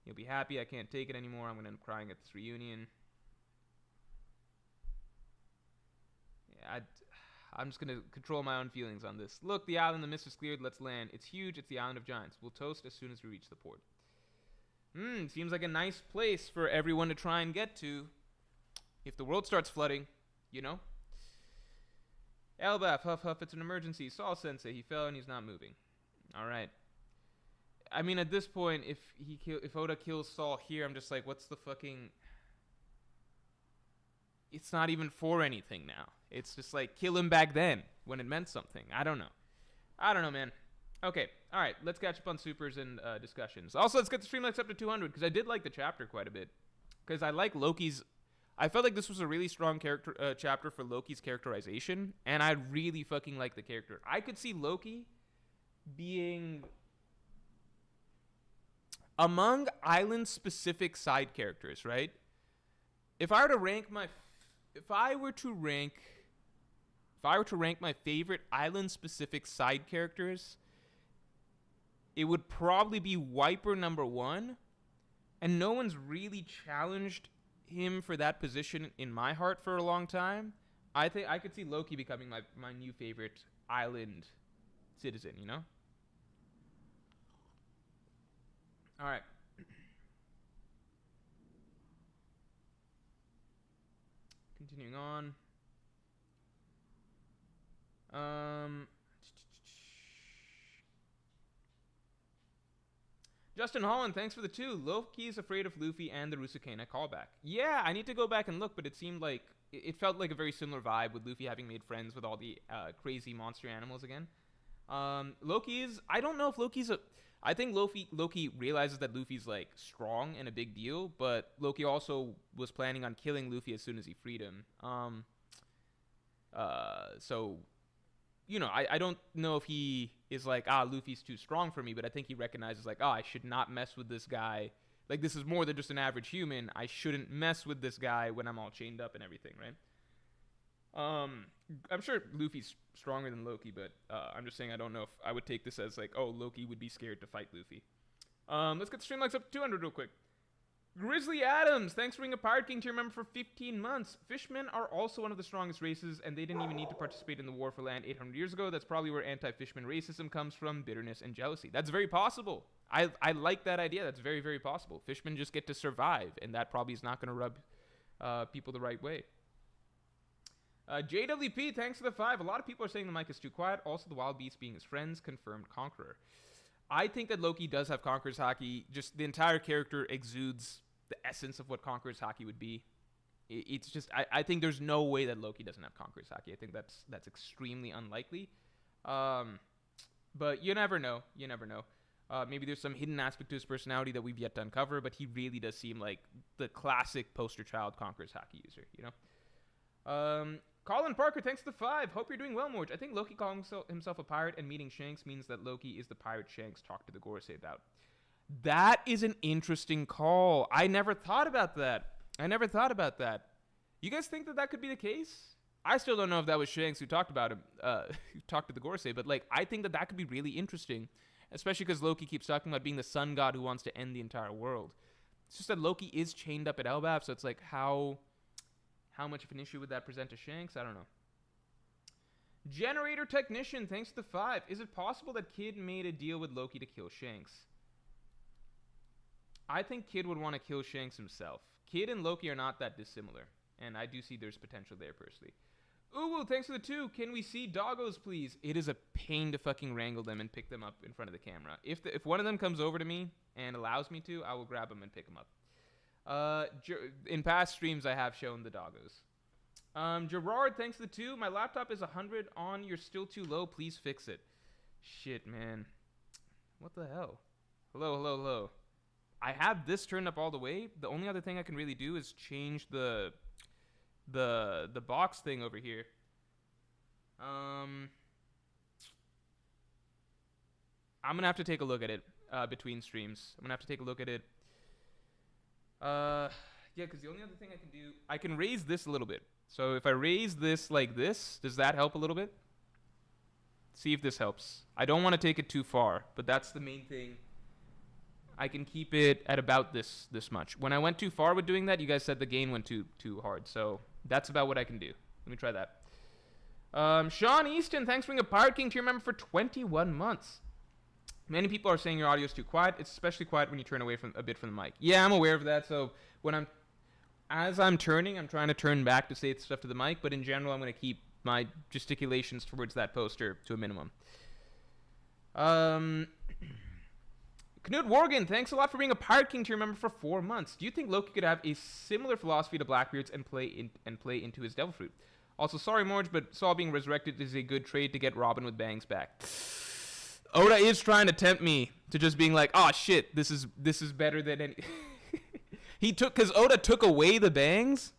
You'll be happy. I can't take it anymore. I'm going to end up crying at this reunion. Yeah, I'm just going to control my own feelings on this. Look, the island, the mist is cleared. Let's land. It's huge. It's the island of giants. We'll toast as soon as we reach the port. Seems like a nice place for everyone to try and get to. If the world starts flooding, you know? Elbaf, huff, huff, it's an emergency. Saul Sensei, he fell and he's not moving. Alright. I mean, at this point, if Oda kills Saul here, I'm just like, what's the fucking... It's not even for anything now. It's just like, kill him back then, when it meant something. I don't know, man. Okay, alright, let's catch up on supers and discussions. Also, let's get the Streamlabs up to 200, because I did like the chapter quite a bit. Because I like Loki's... I felt like this was a really strong chapter for Loki's characterization, and I really fucking like the character. I could see Loki being among island-specific side characters, right? If I were to rank my favorite island-specific side characters, it would probably be Wiper number 1, and no one's really challenged him for that position in my heart for a long time. I think I could see Loki becoming my new favorite island citizen, you know? Alright. Continuing on. Justin Holland, thanks for the 2. Loki's afraid of Luffy and the Rusukena callback. Yeah, I need to go back and look, but it seemed like... It felt like a very similar vibe with Luffy having made friends with all the crazy monster animals again. Loki's... I don't know if Loki's a... I think Loki realizes that Luffy's, like, strong and a big deal, but Loki also was planning on killing Luffy as soon as he freed him. So... You know, I don't know if he is like, Luffy's too strong for me, but I think he recognizes, like, I should not mess with this guy. Like, this is more than just an average human. I shouldn't mess with this guy when I'm all chained up and everything, right? I'm sure Luffy's stronger than Loki, but I'm just saying I don't know if I would take this as, like, Loki would be scared to fight Luffy. Let's get the stream likes up to 200 real quick. Grizzly Adams, thanks for being a Pirate King tier member for 15 months. Fishmen are also one of the strongest races, and they didn't even need to participate in the war for land 800 years ago. That's probably where anti-Fishman racism comes from, bitterness and jealousy. That's very possible. I like that idea. That's very, very possible. Fishmen just get to survive, and that probably is not going to rub people the right way. JWP, thanks for the 5. A lot of people are saying the mic is too quiet. Also, the wild beasts being his friends, confirmed Conqueror. I think that Loki does have Conqueror's Haki. Just the entire character exudes the essence of what Conqueror's Haki would be. It's just, I think there's no way that Loki doesn't have Conqueror's Haki. I think that's extremely unlikely. But you never know. You never know. Maybe there's some hidden aspect to his personality that we've yet to uncover, but he really does seem like the classic poster child Conqueror's Haki user, you know? Colin Parker, thanks for the 5. Hope you're doing well, Morj. I think Loki calling himself a pirate and meeting Shanks means that Loki is the pirate Shanks talked to the Gorosei about. That is an interesting call. I never thought about that. You guys think that could be the case? I still don't know if that was Shanks who talked about him, who talked to the Gorosei, but like I think that could be really interesting, especially because Loki keeps talking about being the sun god who wants to end the entire world. It's just that Loki is chained up at Elbaf, so it's like how much of an issue would that present to Shanks? I don't know. Generator Technician, thanks to the 5. Is it possible that Kid made a deal with Loki to kill Shanks? I think Kid would want to kill Shanks himself. Kid and Loki are not that dissimilar, and I do see there's potential there personally. Ooh, thanks for the 2. Can we see doggos, please? It is a pain to fucking wrangle them and pick them up in front of the camera. If one of them comes over to me and allows me to, I will grab them and pick them up. In past streams, I have shown the doggos. Gerard, thanks to the 2. My laptop is 100 on. You're still too low. Please fix it. Shit, man. What the hell? Hello. I have this turned up all the way. The only other thing I can really do is change the box thing over here. I'm gonna have to take a look at it. between streams. I'm gonna have to take a look at it. Yeah, because the only other thing I can do, I can raise this a little bit. So if I raise this like this, does that help a little bit? See if this helps. I don't want to take it too far, but that's the main thing. I can keep it at about this much. When I went too far with doing that, you guys said the gain went too hard. So that's about what I can do. Let me try that. Sean Easton, thanks for being a Pirate King to your member for 21 months. Many people are saying your audio is too quiet. It's especially quiet when you turn away from a bit from the mic. Yeah, I'm aware of that. So when as I'm turning, I'm trying to turn back to say stuff to the mic. But in general, I'm going to keep my gesticulations towards that poster to a minimum. Knut Worgen, thanks a lot for being a Pirate King to your member for 4 months. Do you think Loki could have a similar philosophy to Blackbeard's and play into his Devil Fruit? Also, sorry, Morj, but Saul being resurrected is a good trade to get Robin with bangs back. Oda is trying to tempt me to just being like, oh shit, this is better than any. Because Oda took away the bangs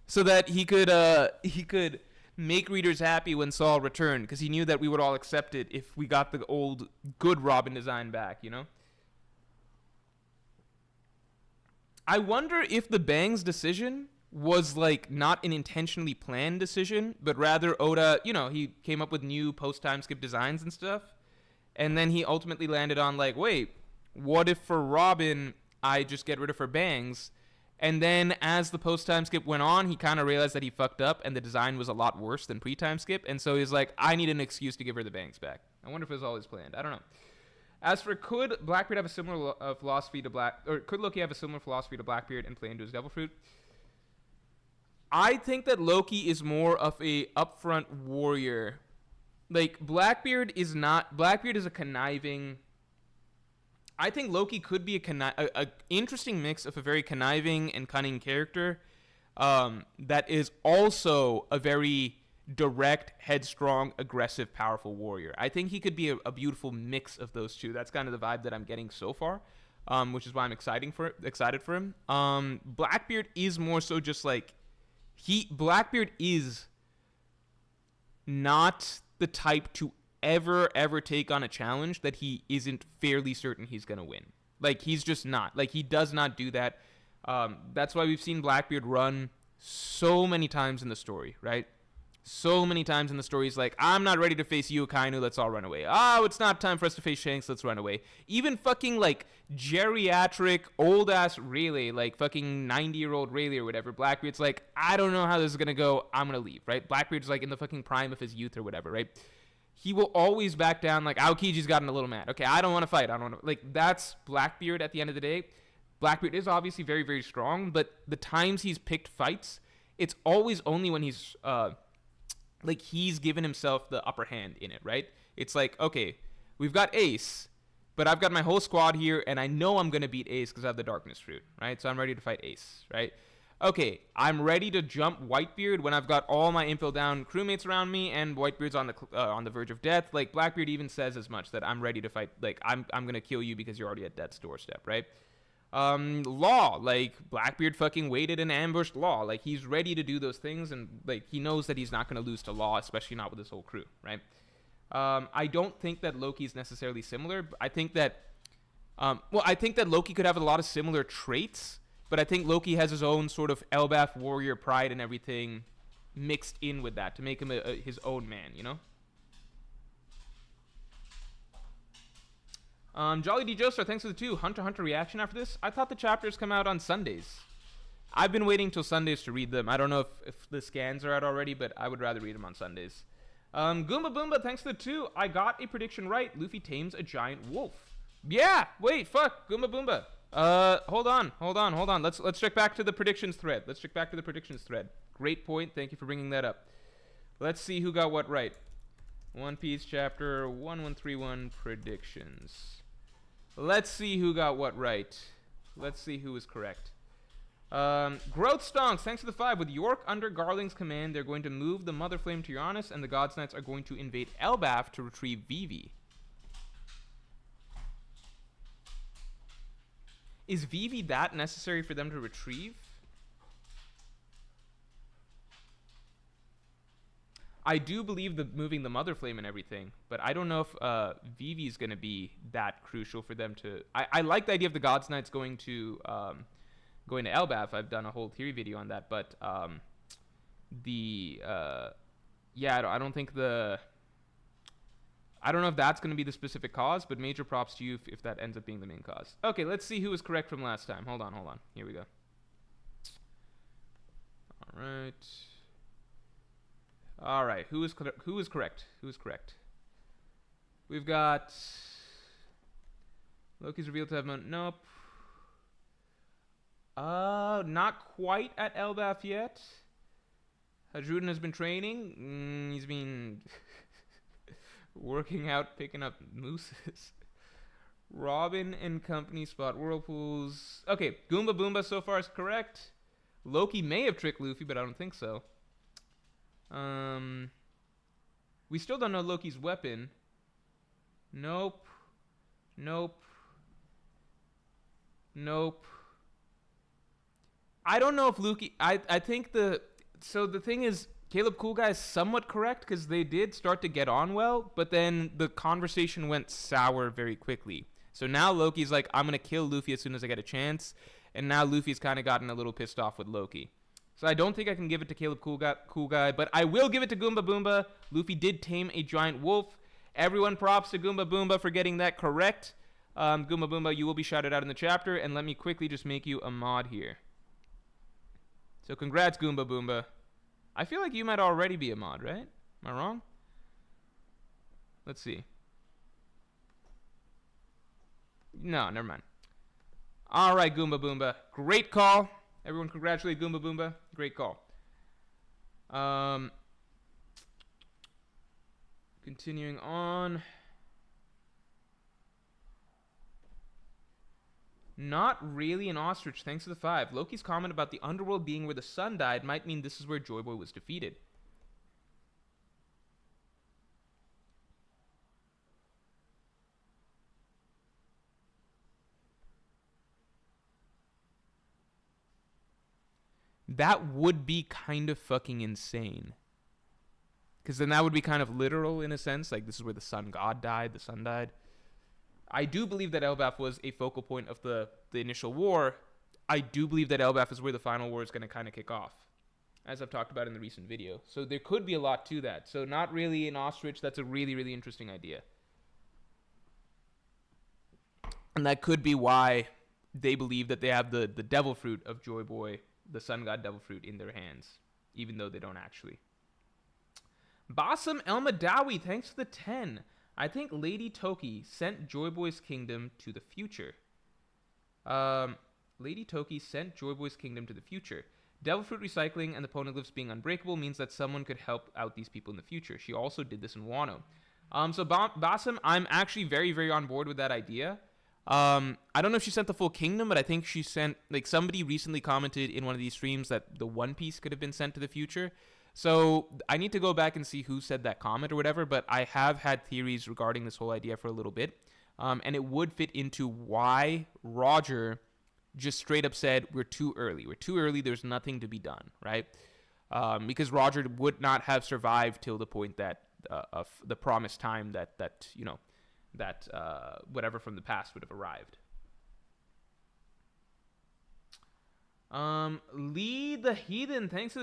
so that he could make readers happy when Saul returned, because he knew that we would all accept it if we got the old good Robin design back, you know? I wonder if the bangs decision was like not an intentionally planned decision, but rather Oda, he came up with new post-time skip designs and stuff. And then he ultimately landed on like, wait, what if for Robin, I just get rid of her bangs? And then as the post-time skip went on, he kind of realized that he fucked up and the design was a lot worse than pre-time skip. And so he's like, I need an excuse to give her the bangs back. I wonder if it was always planned. I don't know. As for could Blackbeard have a similar philosophy to could Loki have a similar philosophy to Blackbeard and play into his Devil Fruit? I think that Loki is more of a upfront warrior. Like, Blackbeard is a conniving. I think Loki could be a interesting mix of a very conniving and cunning character that is also a very direct, headstrong, aggressive, powerful warrior. I think he could be a beautiful mix of those two. That's kind of the vibe that I'm getting so far, which is why I'm excited for him. Blackbeard is more so just like Blackbeard is not the type to ever take on a challenge that he isn't fairly certain he's going to win. Like, he's just not. Like, he does not do that. That's why we've seen Blackbeard run so many times in the story, right? So many times in the story, he's like, I'm not ready to face you, Akainu, let's all run away. Oh, it's not time for us to face Shanks, let's run away. Even fucking, like, geriatric, old-ass Rayleigh, like, fucking 90-year-old Rayleigh or whatever, Blackbeard's like, I don't know how this is going to go, I'm going to leave, right? Blackbeard's, like, in the fucking prime of his youth or whatever, right? He will always back down, like, Aokiji's gotten a little mad. Okay, I don't want to fight, like, that's Blackbeard at the end of the day. Blackbeard is obviously very, very strong, but the times he's picked fights, it's always only when he's, like, he's given himself the upper hand in it, right? It's like, okay, we've got Ace, but I've got my whole squad here, and I know I'm going to beat Ace because I have the Darkness Fruit, right? So I'm ready to fight Ace, right? Okay, I'm ready to jump Whitebeard when I've got all my Impel Down crewmates around me, and Whitebeard's on the verge of death. Like, Blackbeard even says as much, that I'm ready to fight. Like, I'm going to kill you because you're already at death's doorstep, right? Law, like, Blackbeard fucking waited and ambushed Law. Like, he's ready to do those things, and, like, he knows that he's not going to lose to Law, especially not with his whole crew, right? I don't think that Loki's necessarily similar. I think that, I think that Loki could have a lot of similar traits, but I think Loki has his own sort of Elbaf warrior pride and everything mixed in with that to make him his own man, you know? Jolly D. Joestar, thanks for the 2. Hunter x Hunter reaction after this? I thought the chapters come out on Sundays. I've been waiting till Sundays to read them. I don't know if the scans are out already, but I would rather read them on Sundays. Goomba Boomba, thanks for the 2. I got a prediction right. Luffy tames a giant wolf. Yeah, wait, fuck, Goomba Boomba. Hold on. Let's check back to the predictions thread. Great point. Thank you for bringing that up. Let's see who got what right. One Piece chapter 1131 predictions. Let's see who got what right. Let's see who was correct. Growth Stonks, thanks for the 5. With York under Garling's command, they're going to move the Mother Flame to Uranus, and the God's Knights are going to invade Elbaf to retrieve Vivi. Is Vivi that necessary for them to retrieve? I do believe the moving the Mother Flame and everything, but I don't know if Vivi's gonna be that crucial for them to. I like the idea of the Gods Knights going to Elbaf. I've done a whole theory video on that, but yeah, I don't think the. I don't know if that's going to be the specific cause, but major props to you if that ends up being the main cause. Okay, let's see who was correct from last time. Hold on. Here we go. All right. Who is correct? We've got Loki's revealed to have nope. Not quite at Elbaf yet. Hajrudin has been training. He's been working out, picking up mooses. Robin and company spot whirlpools. Okay, Goomba Boomba so far is correct. Loki may have tricked Luffy, but I don't think so. We still don't know Loki's weapon. Nope. I don't know if Loki. I think the thing is, Caleb Cool Guy is somewhat correct because they did start to get on well, but then the conversation went sour very quickly. So now Loki's like, I'm gonna kill Luffy as soon as I get a chance, and now Luffy's kind of gotten a little pissed off with Loki. So I don't think I can give it to Caleb Cool Guy, but I will give it to Goomba Boomba. Luffy did tame a giant wolf. Everyone props to Goomba Boomba for getting that correct. Goomba Boomba, you will be shouted out in the chapter, and let me quickly just make you a mod here. So congrats, Goomba Boomba. I feel like you might already be a mod, right? Am I wrong? Let's see. No, never mind. All right, Goomba Boomba. Great call. Everyone congratulate Goomba Boomba. Great call. Continuing on. Not really an ostrich, thanks to the 5. Loki's comment about the underworld being where the sun died might mean this is where Joy Boy was defeated. That would be kind of fucking insane. Because then that would be kind of literal in a sense. Like, this is where the sun god died, the sun died. I do believe that Elbaf was a focal point of the initial war. I do believe that Elbaf is where the final war is going to kind of kick off, as I've talked about in the recent video. So there could be a lot to that. So not really an ostrich. That's a really, really interesting idea. And that could be why they believe that they have the devil fruit of Joy Boy, the sun god devil fruit, in their hands, even though they don't actually. Bassam Elmadawi, thanks for the 10. I think Lady Toki sent Joy Boy's kingdom to the future. Lady Toki sent Joy Boy's kingdom to the future. Devil fruit recycling and the poneglyphs being unbreakable means that someone could help out these people in the future. She also did this in Wano. So Bassam, I'm actually very, very on board with that idea. I don't know if she sent the full kingdom, but I think she sent, like, somebody recently commented in one of these streams that the One Piece could have been sent to the future. So I need to go back and see who said that comment or whatever, but I have had theories regarding this whole idea for a little bit. And it would fit into why Roger just straight up said, we're too early. We're too early. There's nothing to be done, right? Because Roger would not have survived till the point that of the promised time that whatever from the past would have arrived. Lee the Heathen, thanks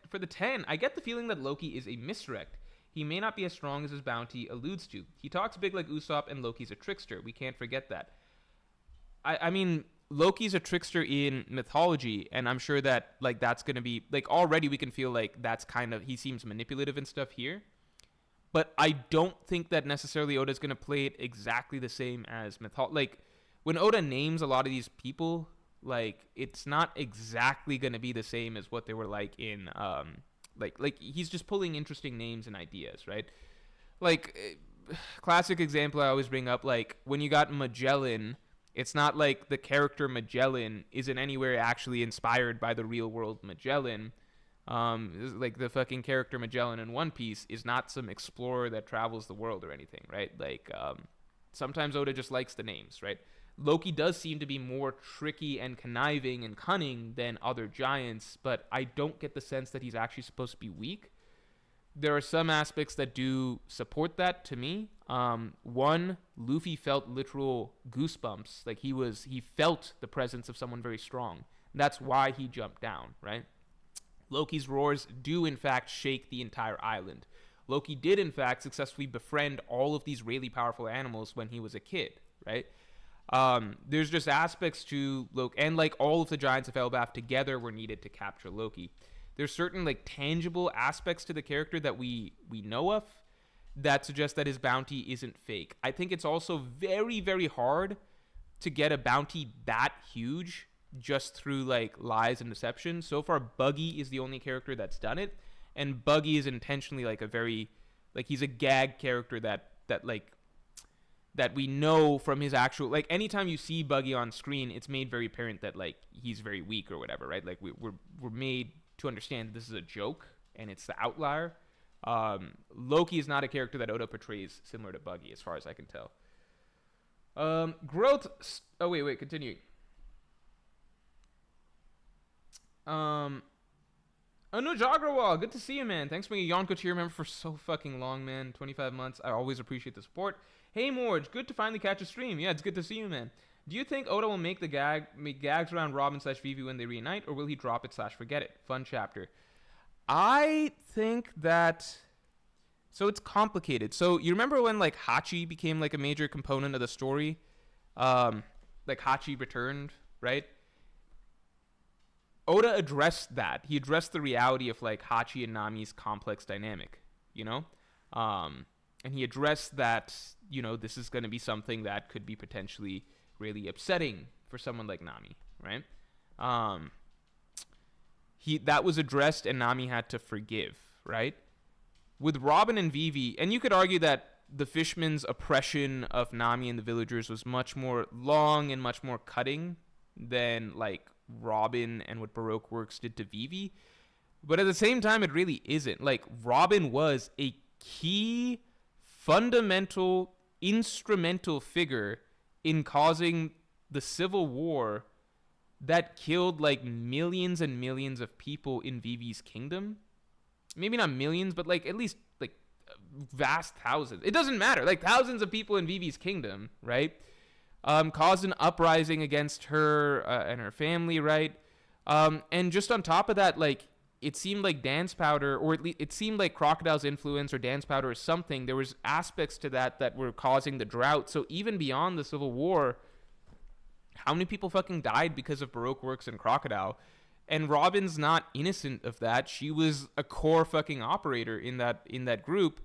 for the 10. I get the feeling that Loki is a misdirect. He may not be as strong as his bounty alludes to. He talks big like Usopp, and Loki's a trickster. We can't forget that. I mean, Loki's a trickster in mythology, and I'm sure that, like, that's going to be, like, already we can feel like that's kind of, he seems manipulative and stuff here. But I don't think that necessarily Oda's going to play it exactly the same as mythology. Like, when Oda names a lot of these people, like, it's not exactly going to be the same as what they were like in, like he's just pulling interesting names and ideas, right? Like, classic example I always bring up, like, when you got Magellan, it's not like the character Magellan isn't anywhere actually inspired by the real world Magellan. Like, the fucking character Magellan in One Piece is not some explorer that travels the world or anything, right? Like, sometimes Oda just likes the names, right? Loki does seem to be more tricky and conniving and cunning than other giants, but I don't get the sense that he's actually supposed to be weak. there are some aspects that do support that to me. One, Luffy felt literal goosebumps. Like he felt the presence of someone very strong. That's why he jumped down, right? Loki's roars do in fact shake the entire island. Loki did in fact successfully befriend all of these really powerful animals when he was a kid, right? There's just aspects to Loki, and like all of the giants of Elbaf together were needed to capture Loki. There's certain like tangible aspects to the character that we know of that suggest that his bounty isn't fake. I think it's also very, very hard to get a bounty that huge just through like lies and deception. So far, Buggy is the only character that's done it, and Buggy is intentionally like a very, like he's a gag character that we know from his actual, like anytime you see Buggy on screen, it's made very apparent that like he's very weak or whatever, right? Like we're made to understand this is a joke and it's the outlier. Loki is not a character that Oda portrays similar to Buggy, as far as I can tell. Growth. Oh wait, continuing. Anuj Agrawal, good to see you, man. Thanks for being a Yonko tier member for so fucking long, man. 25 months. I always appreciate the support. Hey, Morj, good to finally catch a stream. Yeah, it's good to see you, man. Do you think Oda will make gags around Robin / Vivi when they reunite, or will he drop it / forget it? Fun chapter. I think that... So it's complicated. So you remember when like Hachi became like a major component of the story? Like Hachi returned, right? Oda addressed that. He addressed the reality of like Hachi and Nami's complex dynamic, you know? And he addressed that, you know, this is going to be something that could be potentially really upsetting for someone like Nami, right? That was addressed and Nami had to forgive, right? With Robin and Vivi, and you could argue that the Fishman's oppression of Nami and the villagers was much more long and much more cutting than like Robin and what Baroque Works did to Vivi. But at the same time, it really isn't. Like, Robin was a key, fundamental, instrumental figure in causing the civil war that killed like millions and millions of people in Vivi's kingdom. Maybe not millions, but like at least like vast thousands. It doesn't matter. Like thousands of people in Vivi's kingdom, right? Caused an uprising against her and her family, right? And just on top of that, like it seemed like Dance Powder, or at least it seemed like Crocodile's influence or Dance Powder or something. There was aspects to that were causing the drought. So even beyond the Civil War, how many people fucking died because of Baroque Works and Crocodile? And Robin's not innocent of that. She was a core fucking operator in that group.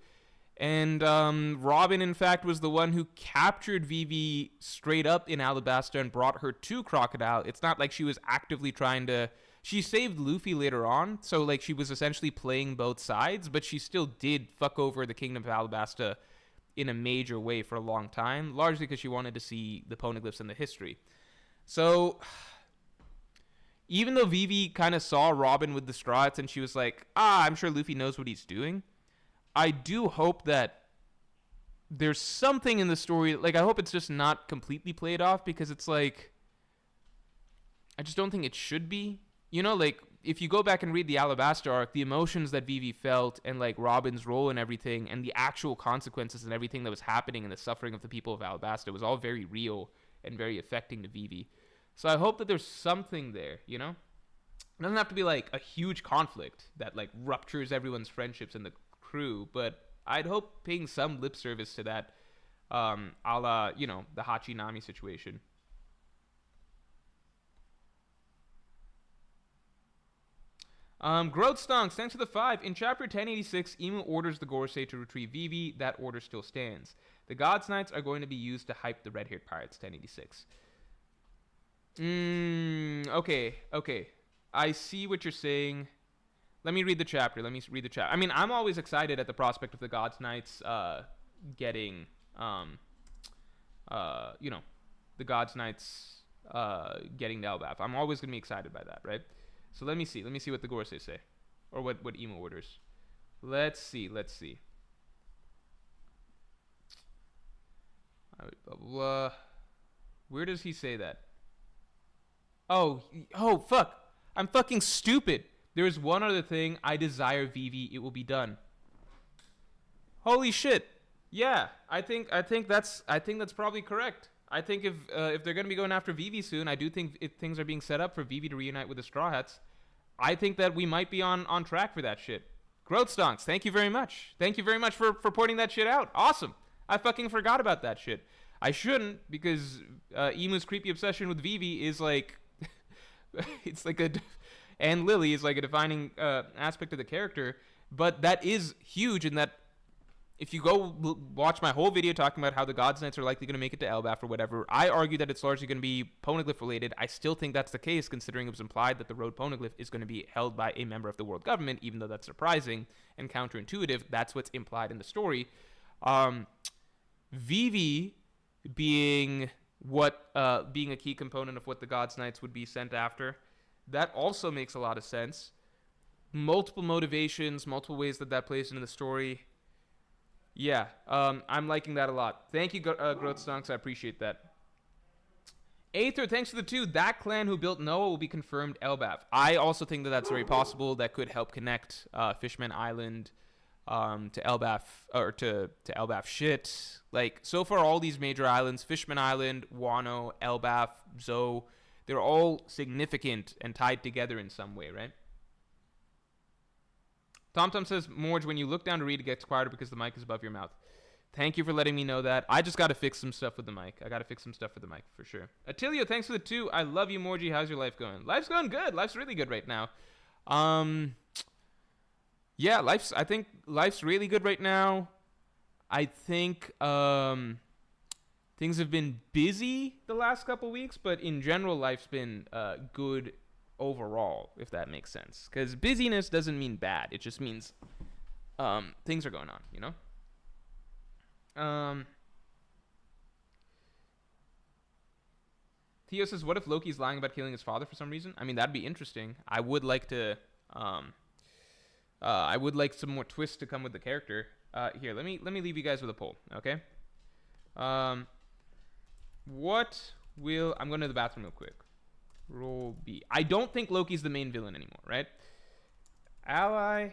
And Robin, in fact, was the one who captured Vivi straight up in Alabasta and brought her to Crocodile. It's not like she was actively trying to... She saved Luffy later on, so like she was essentially playing both sides, but she still did fuck over the Kingdom of Alabasta in a major way for a long time, largely because she wanted to see the poneglyphs and the history. So... even though Vivi kind of saw Robin with the Strats and she was like, I'm sure Luffy knows what he's doing, I do hope that there's something in the story. Like, I hope it's just not completely played off, because it's like, I just don't think it should be. You know, like, if you go back and read the Alabasta arc, the emotions that Vivi felt and, like, Robin's role and everything and the actual consequences and everything that was happening and the suffering of the people of Alabasta was all very real and very affecting to Vivi. So I hope that there's something there, you know? It doesn't have to be, like, a huge conflict that, like, ruptures everyone's friendships in the crew, but I'd hope paying some lip service to that, a la, you know, the Hachi-Nami situation. Growth Stonks, thanks for the 5. In chapter 1086, Imu orders the Gorosei to retrieve Vivi. That order still stands. The God's Knights are going to be used to hype the red-haired pirates, 1086. Okay. I see what you're saying. Let me read the chapter. I mean, I'm always excited at the prospect of the God's Knights getting, you know, the God's Knights getting the Elbaf. I'm always going to be excited by that, right? So let me see what the Gorosei say. Or what Emo orders. Let's see. Where does he say that? Oh, fuck. I'm fucking stupid. There is one other thing. I desire Vivi. It will be done. Holy shit. Yeah, I think that's probably correct. I think if they're gonna be going after Vivi soon, I do think if things are being set up for Vivi to reunite with the Straw Hats, I think that we might be on track for that shit. Growth Stonks, thank you very much. Thank you very much for pointing that shit out. Awesome. I fucking forgot about that shit. I shouldn't, because Emu's creepy obsession with Vivi is like, it's like and Lily is like a defining aspect of the character. But that is huge in that if you go watch my whole video talking about how the God's Knights are likely going to make it to Elbaf or whatever, I argue that it's largely going to be Poneglyph related. I still think that's the case, considering it was implied that the Road Poneglyph is going to be held by a member of the world government, even though that's surprising and counterintuitive. That's what's implied in the story. Vivi being being a key component of what the God's Knights would be sent after, that also makes a lot of sense. Multiple motivations, multiple ways that plays into the story. Yeah, I'm liking that a lot. Thank you, Growth Stonks. I appreciate that. Aether, thanks for the 2. That clan who built Noah will be confirmed Elbaf. I also think that that's very possible. That could help connect Fishman Island to Elbaf, or to Elbaf shit. Like, so far, all these major islands, Fishman Island, Wano, Elbaf, Zoe, they're all significant and tied together in some way, right? TomTom says, Morj, when you look down to read, it gets quieter because the mic is above your mouth. Thank you for letting me know that. I just got to fix some stuff with the mic. I got to fix some stuff with the mic, for sure. Attilio, thanks for the 2. I love you, Morji. How's your life going? Life's going good. Life's really good right now. Yeah, I think life's really good right now. I think things have been busy the last couple weeks, but in general, life's been good overall, if that makes sense. Because busyness doesn't mean bad. It just means things are going on, you know? Theo says, what if Loki's lying about killing his father for some reason? I mean, that'd be interesting. I would like to... I would like some more twists to come with the character. Here, let me leave you guys with a poll, okay? I'm going to the bathroom real quick. Roll B. I don't think Loki's the main villain anymore, right? Ally,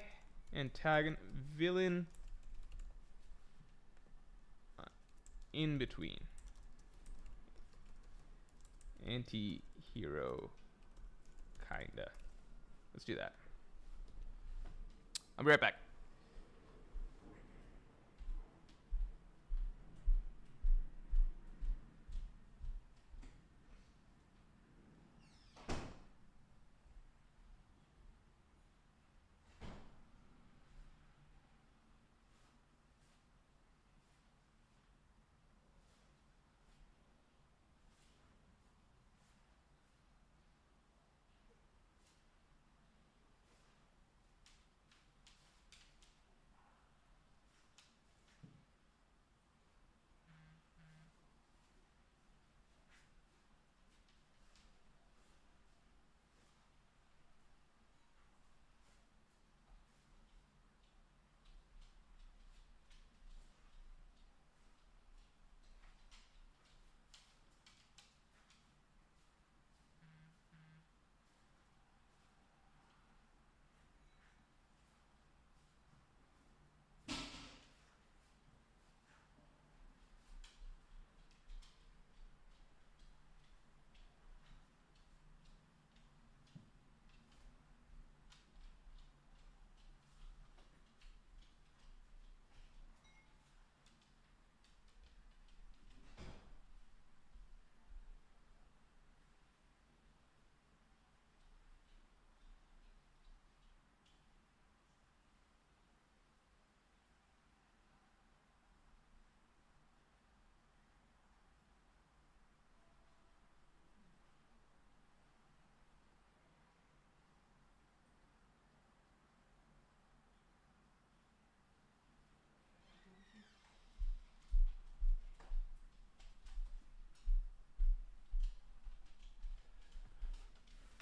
antagonist, villain, in between. Anti-hero, kinda. Let's do that. I'll be right back.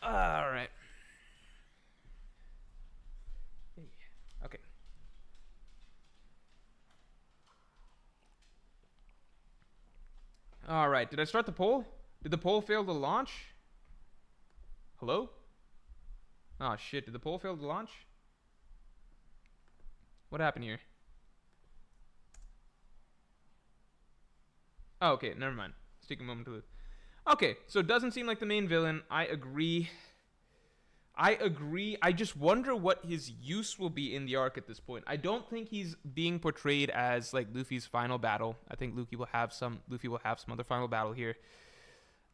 All right. Okay. All right. Did I start the poll? Did the poll fail to launch? Hello? Oh, shit. Did the poll fail to launch? What happened here? Oh, okay, never mind. Let's take a moment to look. Okay, so it doesn't seem like the main villain. I agree. I just wonder what his use will be in the arc at this point. I don't think he's being portrayed as like Luffy's final battle. I think Luffy will have some other final battle here.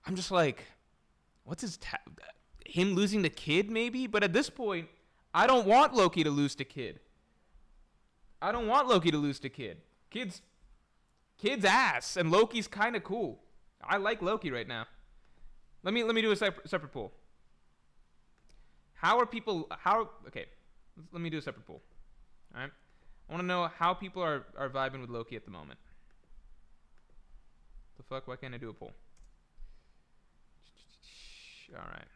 I'm just like, what's his him losing the kid maybe? But at this point, I don't want Loki to lose to Kid. I don't want Loki to lose to Kid. Kid's ass, and Loki's kind of cool. I like Loki right now. Let me do a separate poll. Okay, let me do a separate poll. All right, I want to know how people are vibing with Loki at the moment. The fuck? Why can't I do a poll? All right.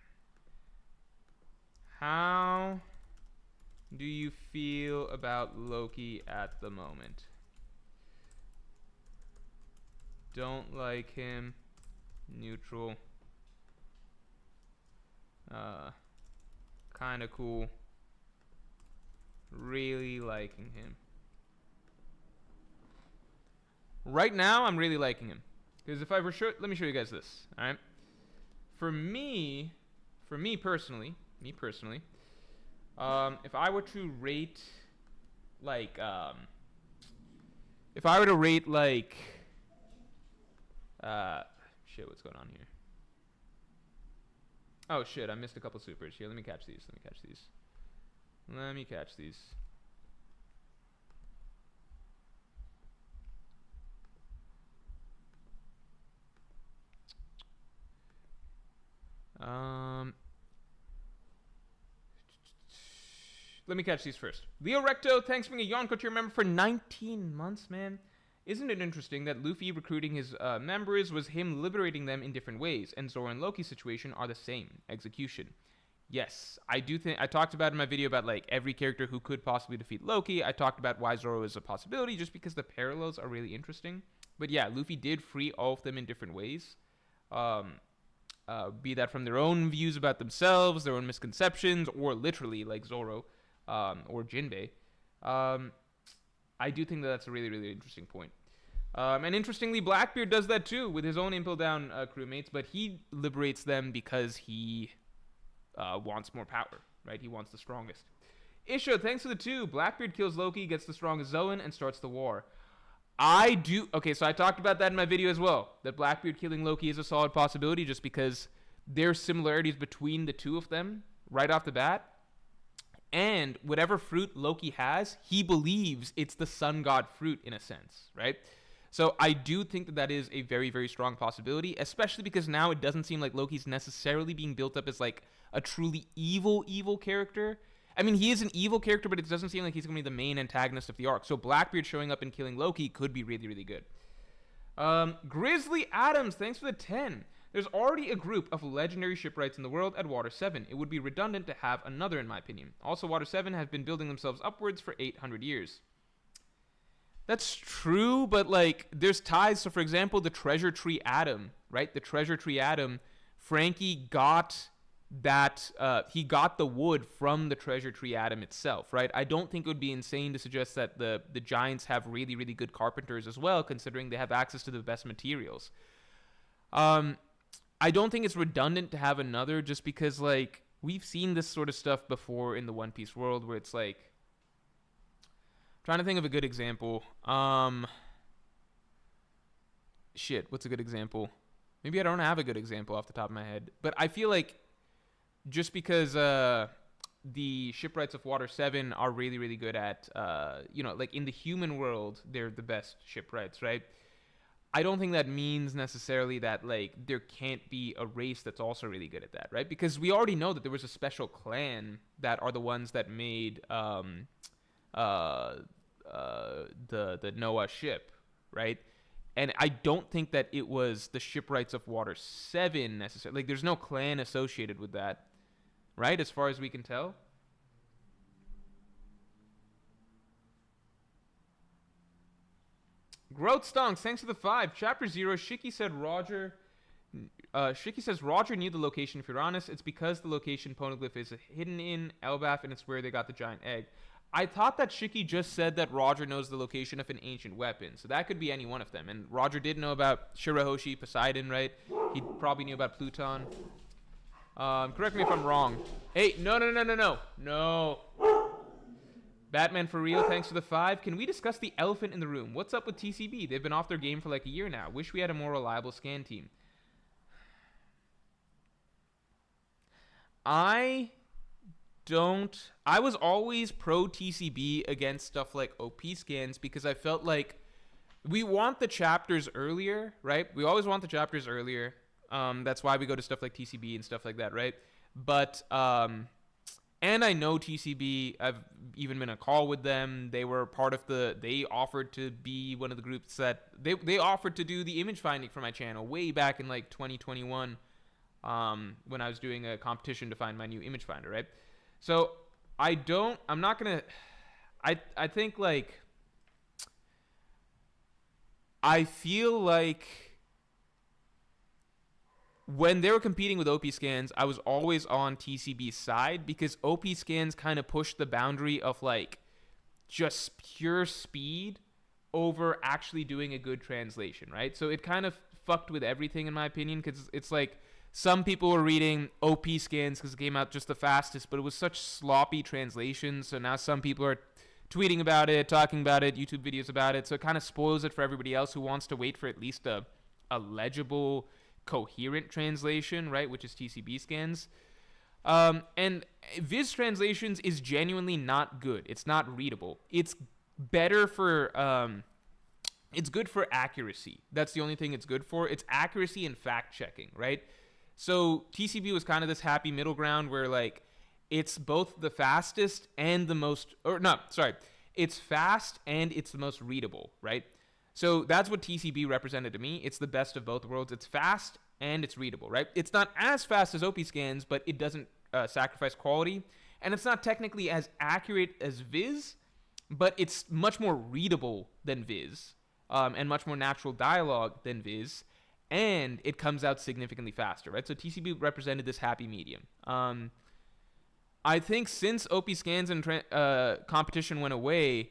How do you feel about Loki at the moment? Don't like him. Neutral. Kind of cool. Really liking him. Right now, I'm really liking him. Because if I were sure, let me show you guys this. All right. For me personally, if I were to rate, like, shit, what's going on here? Oh shit, I missed a couple supers. Here, let me catch these. Let me catch these first. Leo Recto, thanks for being a Yonko tier member for 19 months, man. Isn't it interesting that Luffy recruiting his members was him liberating them in different ways, and Zoro and Loki's situation are the same. Execution. Yes, I do think, I talked about in my video about like every character who could possibly defeat Loki. I talked about why Zoro is a possibility just because the parallels are really interesting. But yeah, Luffy did free all of them in different ways. Be that from their own views about themselves, their own misconceptions, or literally like Zoro or Jinbei. I do think that that's a really, really interesting point. And interestingly, Blackbeard does that too with his own Impel Down crewmates, but he liberates them because he wants more power, right? He wants the strongest. Isha, thanks for the 2. Blackbeard kills Loki, gets the strongest Zoan, and starts the war. Okay, so I talked about that in my video as well, that Blackbeard killing Loki is a solid possibility just because there's similarities between the two of them right off the bat. And whatever fruit Loki has, he believes it's the sun god fruit in a sense, right? So I do think that that is a very, very strong possibility, especially because now it doesn't seem like Loki's necessarily being built up as like a truly evil character. I mean, he is an evil character, but it doesn't seem like he's going to be the main antagonist of the arc. So Blackbeard showing up and killing Loki could be really, really good. Grizzly Adams, thanks for the 10. There's already a group of legendary shipwrights in the world at Water 7. It would be redundant to have another, in my opinion. Also, Water 7 has been building themselves upwards for 800 years. That's true, but, like, there's ties. So, for example, the Treasure Tree Atom, right? The Treasure Tree Atom, Frankie got that, he got the wood from the Treasure Tree Atom itself, right? I don't think it would be insane to suggest that the Giants have really, really good carpenters as well, considering they have access to the best materials. I don't think it's redundant to have another just because, like, we've seen this sort of stuff before in the One Piece world where it's like, I'm trying to think of a good example. Shit, what's a good example? Maybe I don't have a good example off the top of my head, but I feel like just because the shipwrights of Water 7 are really, really good at, like in the human world, they're the best shipwrights, right? I don't think that means necessarily that, like, there can't be a race that's also really good at that, right? Because we already know that there was a special clan that are the ones that made the Noah ship, right? And I don't think that it was the shipwrights of Water 7 necessarily. Like, there's no clan associated with that, right? As far as we can tell. Growth Stonks, thanks for the 5. Chapter 0, Shiki says Roger knew the location of Uranus. It's because the location Poneglyph is hidden in Elbaf, and it's where they got the giant egg. I thought that Shiki just said that Roger knows the location of an ancient weapon, so that could be any one of them. And Roger did know about Shirahoshi, Poseidon, right? He probably knew about Pluton. Correct me if I'm wrong. Hey, no. Batman for real, thanks for the 5. Can we discuss the elephant in the room? What's up with TCB? They've been off their game for like a year now. Wish we had a more reliable scan team. I was always pro TCB against stuff like OP scans because I felt like we want the chapters earlier, right? We always want the chapters earlier. That's why we go to stuff like TCB and stuff like that, right? But and I know TCB, I've even been in a call with them. They were part of they offered to be one of the groups that they offered to do the image finding for my channel way back in like 2021 when I was doing a competition to find my new image finder, right? So I think like I feel like when they were competing with OP scans, I was always on TCB's side because OP scans kind of pushed the boundary of like just pure speed over actually doing a good translation, right? So it kind of fucked with everything in my opinion because it's like some people were reading OP scans because it came out just the fastest, but it was such sloppy translations. So now some people are tweeting about it, talking about it, YouTube videos about it. So it kind of spoils it for everybody else who wants to wait for at least a legible, coherent translation, right? Which is TCB scans. And Viz translations is genuinely not good. It's not readable. It's better for... it's good for accuracy. That's the only thing it's good for. It's accuracy and fact checking, right? So TCB was kind of this happy middle ground where like it's both the fastest and the most, it's fast and it's the most readable, right? So that's what TCB represented to me. It's the best of both worlds. It's fast and it's readable, right? It's not as fast as OP scans, but it doesn't sacrifice quality. And it's not technically as accurate as Viz, but it's much more readable than Viz and much more natural dialogue than Viz. And it comes out significantly faster, right? So TCB represented this happy medium. I think since OP scans and competition went away,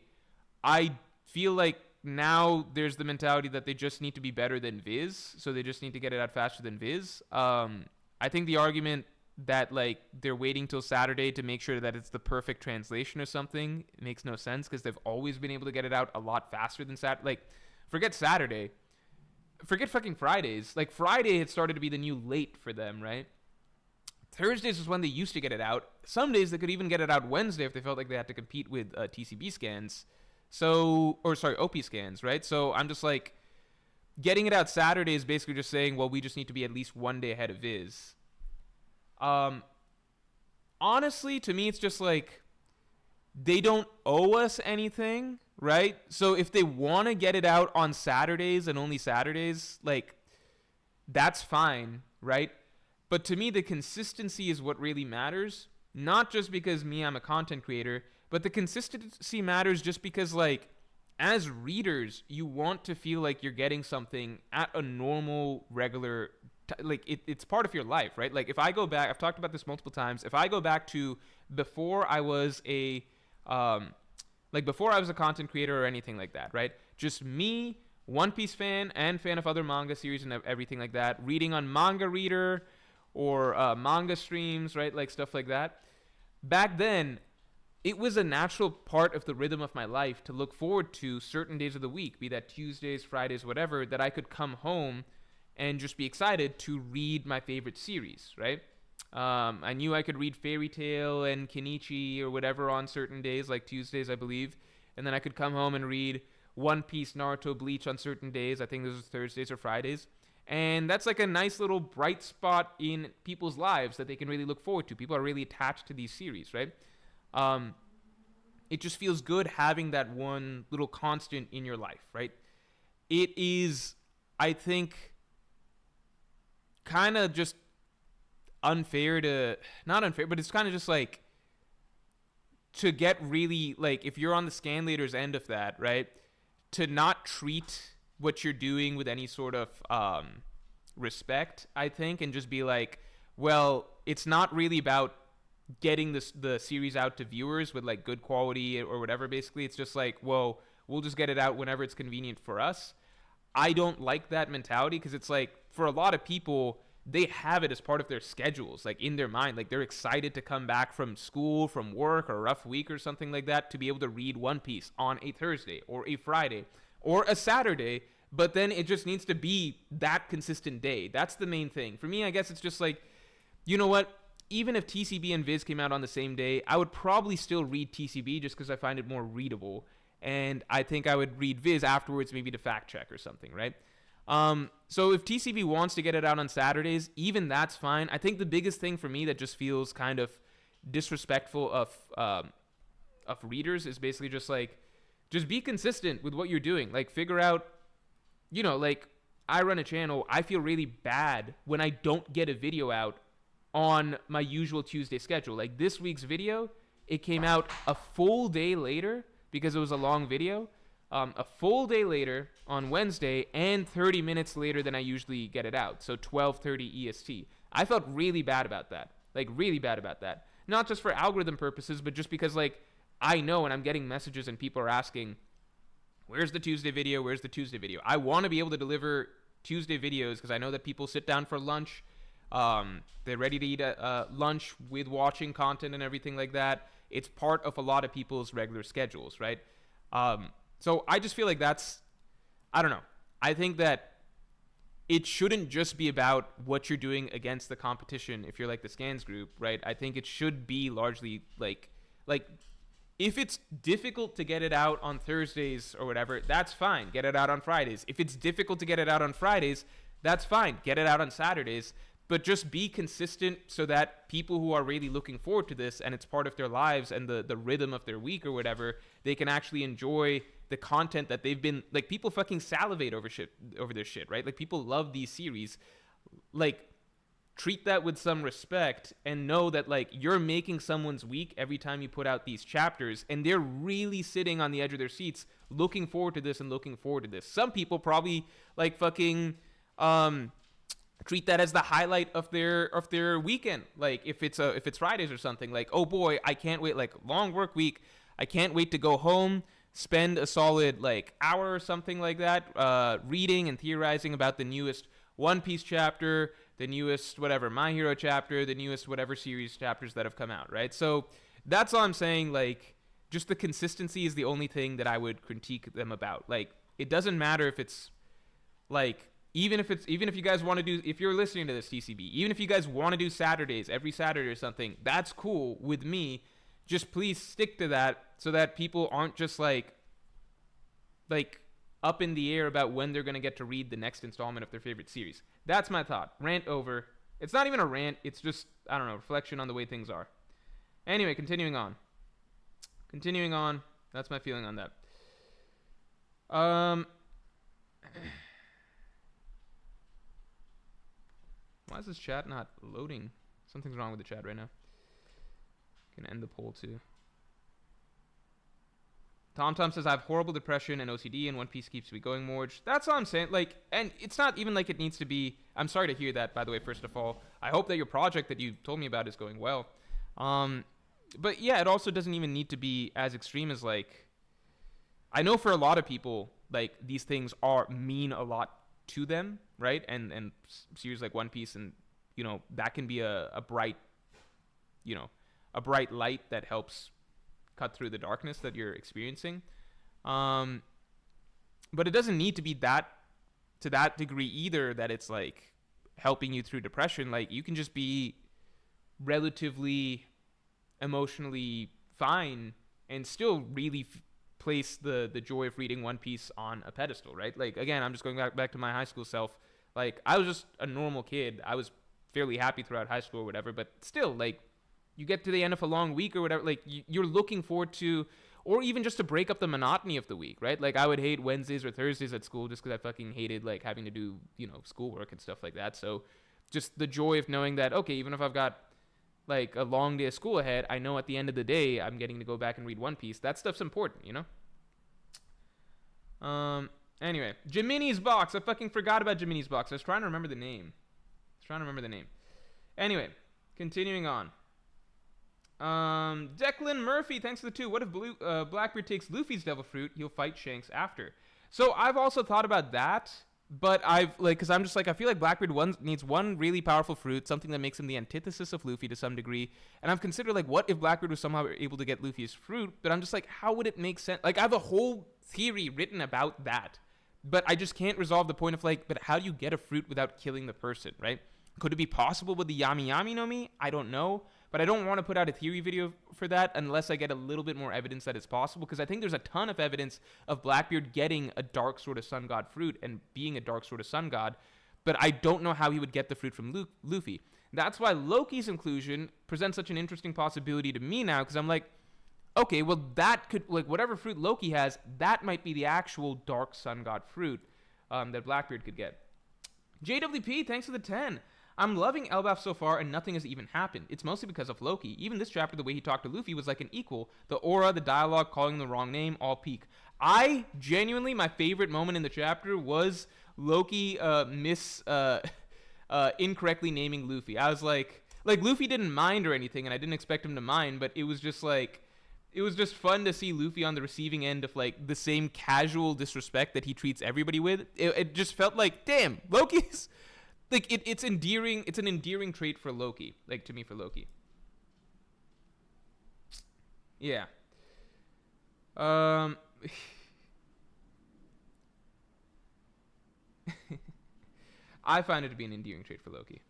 I feel like now there's the mentality that they just need to be better than Viz, so they just need to get it out faster than Viz. I think the argument that like they're waiting till Saturday to make sure that it's the perfect translation or something makes no sense because they've always been able to get it out a lot faster than Saturday. Like, forget Saturday. Forget fucking Fridays. Like, Friday had started to be the new late for them, right? Thursdays was when they used to get it out. Some days they could even get it out Wednesday if they felt like they had to compete with TCB scans. OP scans, right? So I'm just like, getting it out Saturday is basically just saying, well, we just need to be at least one day ahead of Viz. Honestly, to me, it's just like, they don't owe us anything, right? So if they want to get it out on Saturdays and only Saturdays, like, that's fine, right? But to me, the consistency is what really matters. Not just because I'm a content creator, but the consistency matters just because, like, as readers, you want to feel like you're getting something at a normal, regular, it's part of your life, right? Like, if I go back, I've talked about this multiple times. If I go back to before I was before I was a content creator or anything like that, right? Just me, One Piece fan and fan of other manga series and everything like that, reading on Manga Reader or manga streams, right? Like stuff like that. Back then, it was a natural part of the rhythm of my life to look forward to certain days of the week, be that Tuesdays, Fridays, whatever, that I could come home and just be excited to read my favorite series, right? I knew I could read Fairy Tail and Kenichi or whatever on certain days, like Tuesdays, I believe. And then I could come home and read One Piece, Naruto, Bleach on certain days. I think those are Thursdays or Fridays. And that's like a nice little bright spot in people's lives that they can really look forward to. People are really attached to these series, right? It just feels good having that one little constant in your life, right? It is, I think, kind of just not unfair, but it's kind of just like to get really, like, if you're on the scanlators end of that, right, to not treat what you're doing with any sort of respect, I think, and just be like, well, it's not really about getting the series out to viewers with like good quality or whatever. Basically, it's just like, well, we'll just get it out whenever it's convenient for us. I don't like that mentality, because it's like, for a lot of people, they have it as part of their schedules, like in their mind. Like, they're excited to come back from school, from work, or a rough week or something like that, to be able to read One Piece on a Thursday or a Friday or a Saturday. But then it just needs to be that consistent day. That's the main thing. For me, I guess it's just like, you know what? Even if TCB and Viz came out on the same day, I would probably still read TCB just because I find it more readable. And I think I would read Viz afterwards, maybe to fact check or something, right? So if TCB wants to get it out on Saturdays, even that's fine. I think the biggest thing for me that just feels kind of disrespectful of readers is basically just like, just be consistent with what you're doing. Like, figure out, you know, like, I run a channel. I feel really bad when I don't get a video out on my usual Tuesday schedule. Like, this week's video, it came out a full day later because it was a long video. A full day later on Wednesday, and 30 minutes later than I usually get it out. So 12:30 EST. I felt really bad about that. Like, really bad about that. Not just for algorithm purposes, but just because, like, I know, and I'm getting messages and people are asking, where's the Tuesday video? Where's the Tuesday video? I want to be able to deliver Tuesday videos because I know that people sit down for lunch. They're ready to eat lunch with watching content and everything like that. It's part of a lot of people's regular schedules, right? So I just feel like that's, I don't know. I think that it shouldn't just be about what you're doing against the competition if you're like the Scans group, right? I think it should be largely like if it's difficult to get it out on Thursdays or whatever, that's fine. Get it out on Fridays. If it's difficult to get it out on Fridays, that's fine. Get it out on Saturdays. But just be consistent so that people who are really looking forward to this and it's part of their lives and the rhythm of their week or whatever, they can actually enjoy the content that they've been, like, people fucking salivate over this shit, right? Like, people love these series. Like, treat that with some respect and know that, like, you're making someone's week every time you put out these chapters, and they're really sitting on the edge of their seats looking forward to this and looking forward to this. Some people probably, like, fucking treat that as the highlight of their weekend. Like, if it's Fridays or something, like, oh boy, I can't wait, like, long work week, I can't wait to go home, spend a solid, like, hour or something like that reading and theorizing about the newest One Piece chapter, the newest whatever My Hero chapter, the newest whatever series chapters that have come out, right? So that's all I'm saying. Like, just the consistency is the only thing that I would critique them about. Like, it doesn't matter if it's, like, even if you guys want to do, if you're listening to this TCB, even if you guys want to do Saturdays, every Saturday or something, that's cool with me. Just please stick to that so that people aren't just like up in the air about when they're going to get to read the next installment of their favorite series. That's my thought. Rant over. It's not even a rant. It's just, I don't know, reflection on the way things are. Anyway, continuing on. That's my feeling on that. Why is this chat not loading? Something's wrong with the chat right now. Can end the poll too. TomTom says, I have horrible depression and OCD, and One Piece keeps me going, Morj. That's all I'm saying. Like, and it's not even like it needs to be. I'm sorry to hear that, by the way, first of all. I hope that your project that you told me about is going well. But yeah, it also doesn't even need to be as extreme as, like, I know for a lot of people, like, these things mean a lot to them, right? And series like One Piece, and, you know, that can be a bright, you know, a bright light that helps cut through the darkness that you're experiencing. But it doesn't need to be to that degree either, that it's like helping you through depression. Like, you can just be relatively emotionally fine and still really place the joy of reading One Piece on a pedestal, right? Like, again, I'm just going back to my high school self. Like, I was just a normal kid. I was fairly happy throughout high school or whatever, but still, like, you get to the end of a long week or whatever, like, you're looking forward to, or even just to break up the monotony of the week, right? Like, I would hate Wednesdays or Thursdays at school just because I fucking hated, like, having to do, you know, schoolwork and stuff like that. So just the joy of knowing that, okay, even if I've got, like, a long day of school ahead, I know at the end of the day I'm getting to go back and read One Piece. That stuff's important, you know? Anyway, Jimini's box. I fucking forgot about Jimini's box. I was trying to remember the name. Anyway, continuing on. Declan Murphy, thanks for the 2. What if Blackbeard takes Luffy's devil fruit? He'll fight Shanks after. So I've also thought about that, but because I'm just like, I feel like Blackbeard needs one really powerful fruit, something that makes him the antithesis of Luffy to some degree. And I've considered, like, what if Blackbeard was somehow able to get Luffy's fruit? But I'm just like, how would it make sense? Like, I have a whole theory written about that, but I just can't resolve the point of, like, but how do you get a fruit without killing the person, right? Could it be possible with the Yami Yami no Mi? I don't know. But I don't want to put out a theory video for that unless I get a little bit more evidence that it's possible, because I think there's a ton of evidence of Blackbeard getting a dark sort of sun god fruit and being a dark sort of sun god, but I don't know how he would get the fruit from Luffy. That's why Loki's inclusion presents such an interesting possibility to me now, because I'm like, okay, well, that could, like, whatever fruit Loki has, that might be the actual dark sun god fruit that Blackbeard could get. JWP, thanks for the 10. I'm loving Elbaf so far, and nothing has even happened. It's mostly because of Loki. Even this chapter, the way he talked to Luffy was like an equal. The aura, the dialogue, calling the wrong name, all peak. Genuinely, my favorite moment in the chapter was Loki incorrectly naming Luffy. I was like Luffy didn't mind or anything, and I didn't expect him to mind, but it was just like, it was just fun to see Luffy on the receiving end of, like, the same casual disrespect that he treats everybody with. It just felt like, damn, Loki's... Like, it's endearing. It's an endearing trait for Loki. Like, to me, for Loki. Yeah. I find it to be an endearing trait for Loki.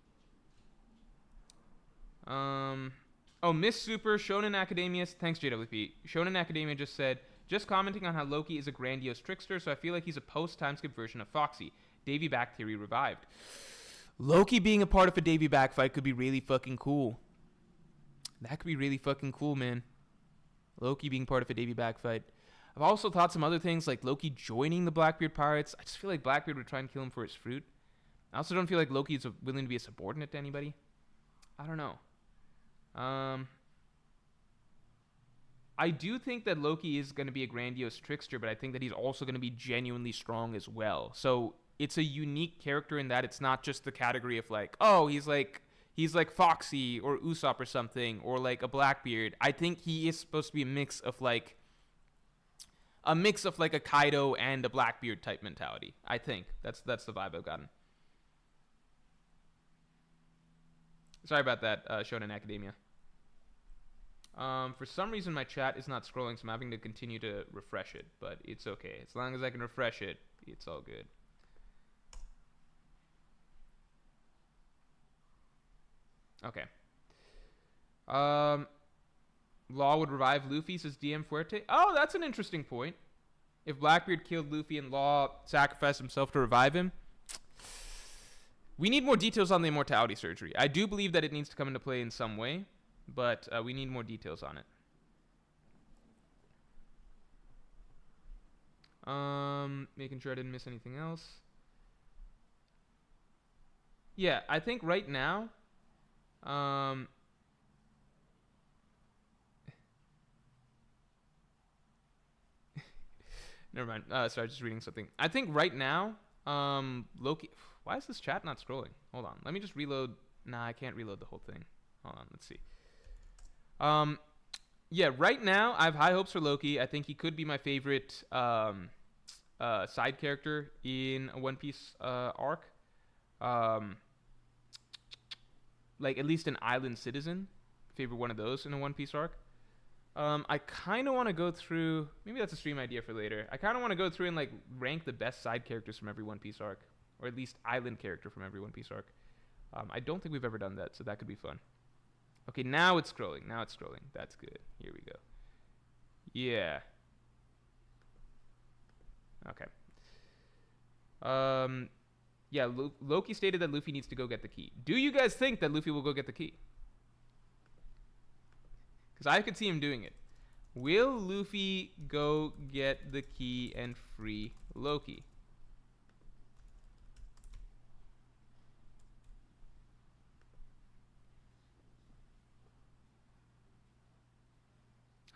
Oh, Miss Super, Shonen Academia. Thanks, JWP. Shonen Academia just said, just commenting on how Loki is a grandiose trickster, so I feel like he's a post-timeskip version of Foxy. Davy Back theory revived. Loki being a part of a Davy Back fight could be really fucking cool. That could be really fucking cool, man. Loki being part of a Davy Back fight. I've also thought some other things, like Loki joining the Blackbeard pirates. I just feel like Blackbeard would try and kill him for his fruit. I also don't feel like Loki is willing to be a subordinate to anybody. I don't know. I do think that Loki is going to be a grandiose trickster, but I think that he's also going to be genuinely strong as well. So it's a unique character in that it's not just the category of, like, oh, he's like Foxy or Usopp or something, or like a Blackbeard. I think he is supposed to be a mix of like a Kaido and a Blackbeard type mentality. I think that's the vibe I've gotten. Sorry about that, Shonen Academia. For some reason my chat is not scrolling, so I'm having to continue to refresh it, but it's okay. As long as I can refresh it, it's all good. Okay. Law would revive Luffy, says DM Fuerte. Oh, that's an interesting point. If Blackbeard killed Luffy and Law sacrificed himself to revive him. We need more details on the immortality surgery. I do believe that it needs to come into play in some way, but we need more details on it. Making sure I didn't miss anything else. Yeah, I think right now... Never mind. Sorry, just reading something. I think right now, Loki... Why is this chat not scrolling? Hold on. Let me just reload. Nah, I can't reload the whole thing. Hold on. Let's see. Yeah, right now, I have high hopes for Loki. I think he could be my favorite side character in a One Piece arc. Like, at least an island citizen. Favorite one of those in a One Piece arc. I kind of want to go through... Maybe that's a stream idea for later. I kind of want to go through and, like, rank the best side characters from every One Piece arc. Or at least island character from every One Piece arc. I don't think we've ever done that, so that could be fun. Okay, now it's scrolling. Now it's scrolling. That's good. Here we go. Yeah. Okay. Yeah, Loki stated that Luffy needs to go get the key. Do you guys think that Luffy will go get the key? Because I could see him doing it. Will Luffy go get the key and free Loki?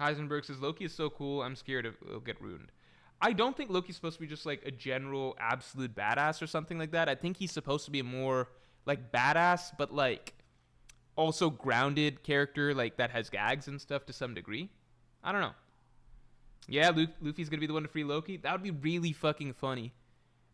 Heisenberg says, Loki is so cool, I'm scared it'll get ruined. I don't think Loki's supposed to be just like a general absolute badass or something like that. I think he's supposed to be a more like badass, but like also grounded character, like that has gags and stuff to some degree. I don't know. Yeah, Luffy's gonna be the one to free Loki. That would be really fucking funny.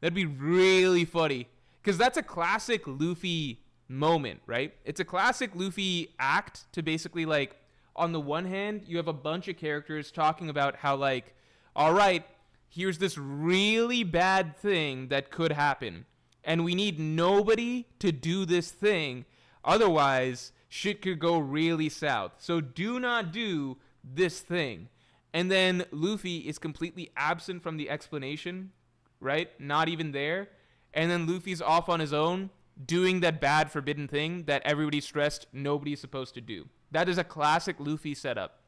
That'd be really funny. Because that's a classic Luffy moment, right? It's a classic Luffy act to basically, like, on the one hand, you have a bunch of characters talking about how, like, all right, here's this really bad thing that could happen. And we need nobody to do this thing. Otherwise, shit could go really south. So do not do this thing. And then Luffy is completely absent from the explanation, right? Not even there. And then Luffy's off on his own doing that bad forbidden thing that everybody's stressed nobody's supposed to do. That is a classic Luffy setup.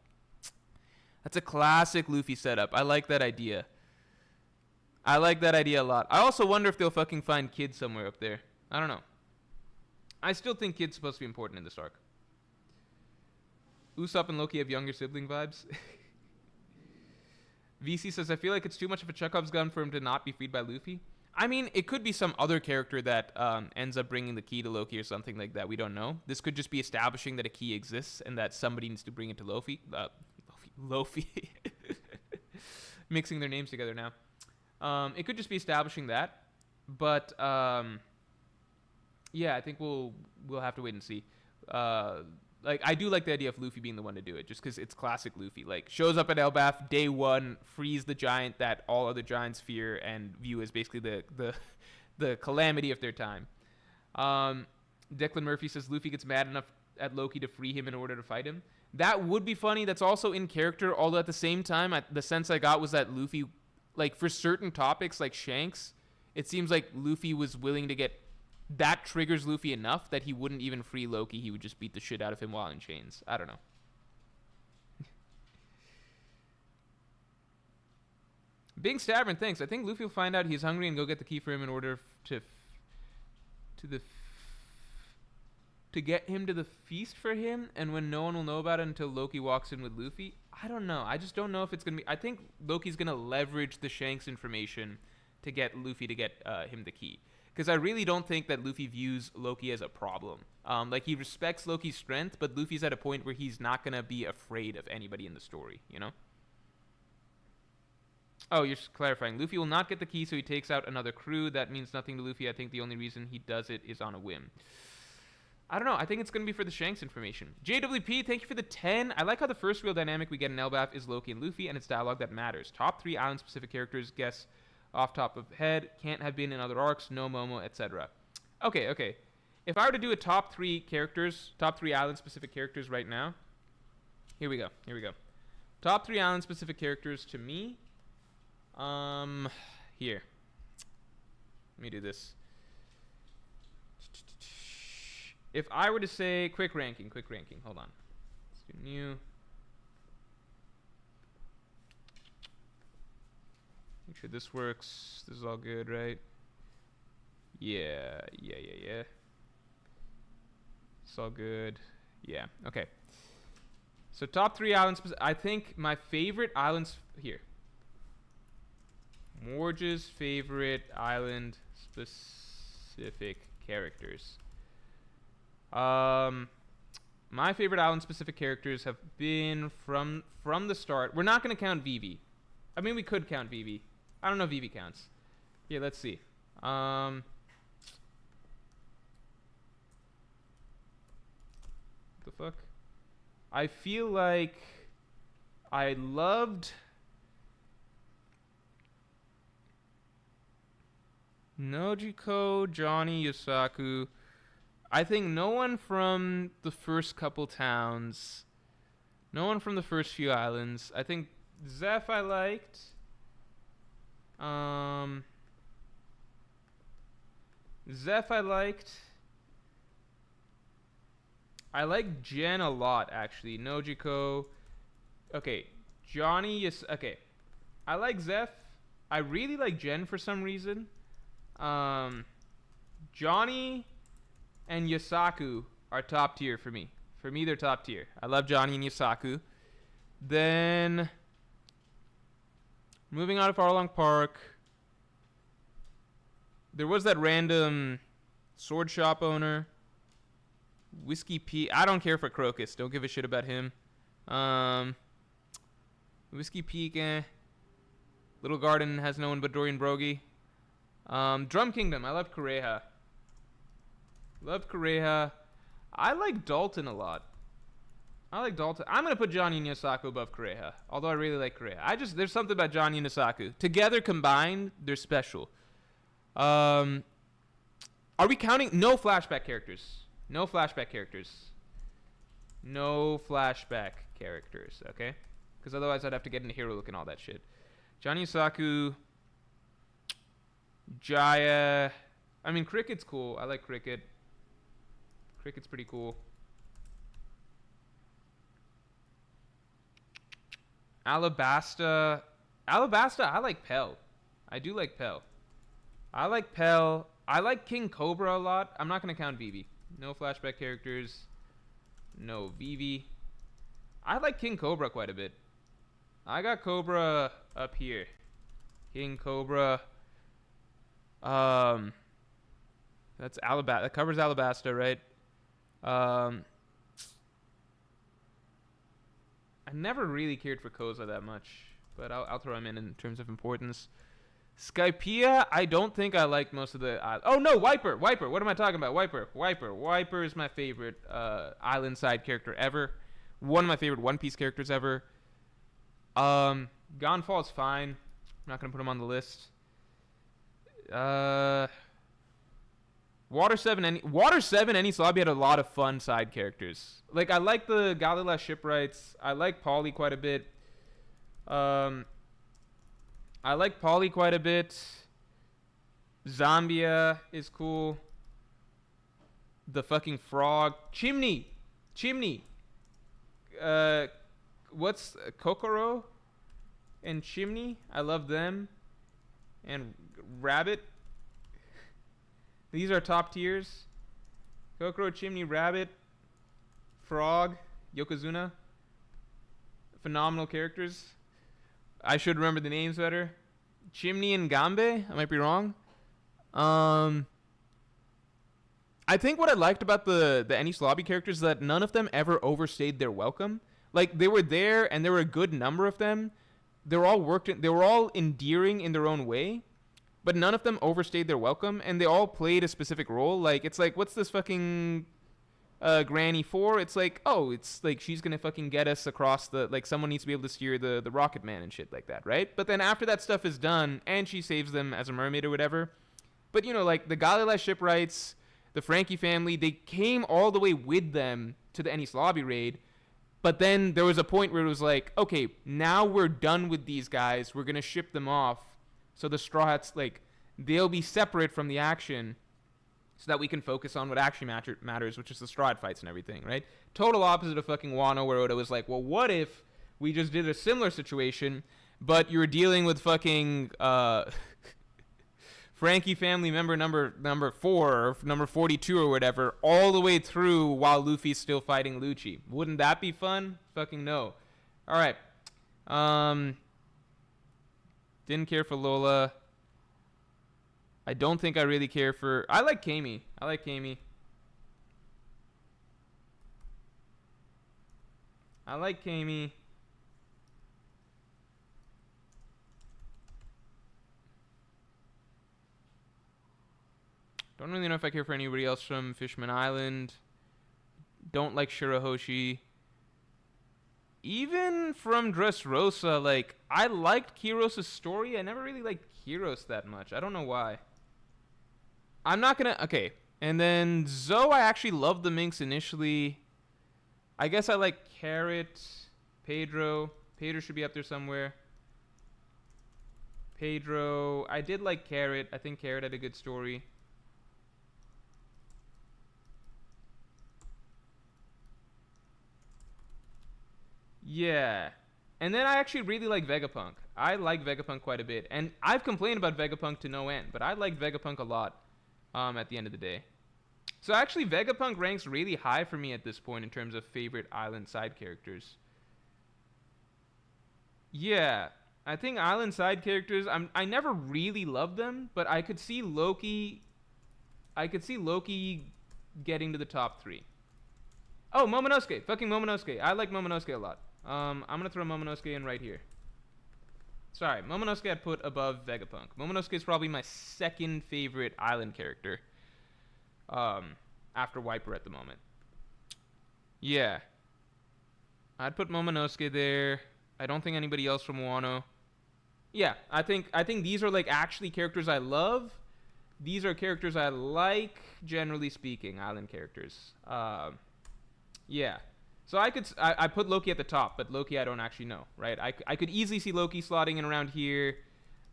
That's a classic Luffy setup. I like that idea. I like that idea a lot. I also wonder if they'll fucking find Kid somewhere up there. I don't know. I still think Kid's supposed to be important in this arc. Usopp and Loki have younger sibling vibes. VC says, I feel like it's too much of a Chekhov's gun for him to not be freed by Luffy. I mean, it could be some other character that ends up bringing the key to Loki or something like that. We don't know. This could just be establishing that a key exists and that somebody needs to bring it to Luffy. Luffy. Mixing their names together now. It could just be establishing that. But, yeah, I think we'll have to wait and see. Like, I do like the idea of Luffy being the one to do it, just because it's classic Luffy. Like, shows up at Elbaf, day one, frees the giant that all other giants fear and view as basically the calamity of their time. Declan Murphy says Luffy gets mad enough at Loki to free him in order to fight him. That would be funny. That's also in character, although at the same time, the sense I got was that Luffy, like, for certain topics, like Shanks, it seems like Luffy was willing to get... That triggers Luffy enough that he wouldn't even free Loki. He would just beat the shit out of him while in chains. I don't know. Bing Stavern, thanks. I think Luffy will find out he's hungry and go get the key for him in order to get him to the feast for him, and when no one will know about it until Loki walks in with Luffy. I don't know. I just don't know if it's going to be... I think Loki's going to leverage the Shanks information to get Luffy to get him the key. Because I really don't think that Luffy views Loki as a problem. Like, he respects Loki's strength, but Luffy's at a point where he's not going to be afraid of anybody in the story, you know? Oh, you're clarifying. Luffy will not get the key, so he takes out another crew. That means nothing to Luffy. I think the only reason he does it is on a whim. I don't know. I think it's going to be for the Shanks information. JWP, thank you for the 10. I like how the first real dynamic we get in Elbaf is Loki and Luffy, and it's dialogue that matters. Top 3 island-specific characters, guess... off top of head, can't have been in other arcs, no Momo, etc. Okay. If I were to do a top 3 characters, top 3 island-specific characters right now, here we go. Top 3 island-specific characters to me, here. Let me do this. If I were to say, quick ranking, hold on. Let's do new. Make sure this works. This is all good, right? Yeah. It's all good. Yeah, okay. So top 3 islands. I think my favorite islands here. Morj's favorite island specific characters. My favorite island specific characters have been from the start. We're not going to count Vivi. I mean, we could count Vivi. I don't know if Vivi counts. Yeah, let's see. What the fuck? I feel like I loved Nojiko, Johnny, Yosaku. I think no one from the first couple towns. No one from the first few islands. I think Zeph I liked. Zeph I liked. I like Jen a lot, actually. Nojiko. Okay. Johnny is... Okay. I like Zeph. I really like Jen for some reason. Johnny and Yosaku are top tier for me. For me, they're top tier. I love Johnny and Yosaku. Then... moving out of Arlong Park, there was that random sword shop owner. Whiskey Peak. I don't care for Crocus. Don't give a shit about him. Whiskey Peak, Little Garden has no one but Dorian Brogy. Drum Kingdom. I love Kureha. I like Dalton a lot. I'm gonna put Johnny Nyosaku above Kureha, although I really like Kureha. There's something about Johnny and Nyosaku. Together combined, they're special. Are we counting? No flashback characters. Okay? Because otherwise I'd have to get into Hero Look and all that shit. Johnny Nyosaku, Jaya. I mean, Cricket's cool. I like Cricket. Cricket's pretty cool. Alabasta, I like Pell. I do like Pell. I like King Cobra a lot. I'm not going to count Vivi. No flashback characters. No Vivi. I like King Cobra quite a bit. I got Cobra up here. King Cobra. That's Alabasta. That covers Alabasta, right? I never really cared for Koza that much, but I'll throw him in terms of importance. Skypiea, I don't think I liked most of the... oh, no, Wiper. What am I talking about? Wiper is my favorite island side character ever. One of my favorite One Piece characters ever. Gonfall's fine. I'm not going to put him on the list. Water 7, Enies Lobby had a lot of fun side characters. Like, I like the Galila Shipwrights. I like Polly quite a bit. Zambia is cool. The fucking frog. Chimney. What's Kokoro and Chimney? I love them. And Rabbit. These are top tiers. Kokoro, Chimney, Rabbit, Frog, Yokozuna. Phenomenal characters. I should remember the names better. Chimney and Gambe. I might be wrong. I think what I liked about the Enies Lobby characters is that none of them ever overstayed their welcome. Like, they were there, and there were a good number of them. They were all endearing in their own way. But none of them overstayed their welcome, and they all played a specific role. Like, it's like, what's this fucking Granny for? It's like, oh, it's like she's gonna fucking get us across the... Like, someone needs to be able to steer the Rocket Man and shit like that, right? But then after that stuff is done, and she saves them as a mermaid or whatever. But, you know, like, the Galila Shipwrights, the Frankie family, they came all the way with them to the Enies Lobby raid. But then there was a point where it was like, okay, now we're done with these guys. We're gonna ship them off. So the Straw Hats, like, they'll be separate from the action so that we can focus on what actually matters, which is the Straw Hat fights and everything, right? Total opposite of fucking Wano, where Oda was like, well, what if we just did a similar situation, but you were dealing with fucking Frankie family member number 4 or number 42 or whatever, all the way through while Luffy's still fighting Lucci. Wouldn't that be fun? Fucking no. All right. Didn't care for Lola. I don't think I really care for... I like Kami. Don't really know if I care for anybody else from Fishman Island. Don't like Shirahoshi. Even from Dressrosa, like, I liked Kiros' story. I never really liked Kiros that much. I don't know why. I'm not gonna... Okay. And then Zoe, I actually loved the Minx initially. I guess I like Carrot, Pedro. Pedro should be up there somewhere. Pedro. I did like Carrot. I think Carrot had a good story. Yeah. And then I actually really like Vegapunk. I like Vegapunk quite a bit. And I've complained about Vegapunk to no end, but I like Vegapunk a lot at the end of the day. So actually, Vegapunk ranks really high for me at this point in terms of favorite island side characters. Yeah. I think island side characters, I never really loved them, but I could see Loki getting to the top 3. Oh, Momonosuke. Fucking Momonosuke. I like Momonosuke a lot. I'm gonna throw Momonosuke in right here. Sorry, Momonosuke I'd put above Vegapunk. Momonosuke is probably my second favorite island character. After Wiper at the moment. Yeah. I'd put Momonosuke there. I don't think anybody else from Wano. Yeah, I think these are like actually characters I love. These are characters I like, generally speaking, island characters. Yeah. So I put Loki at the top, but Loki I don't actually know, right? I could easily see Loki slotting in around here.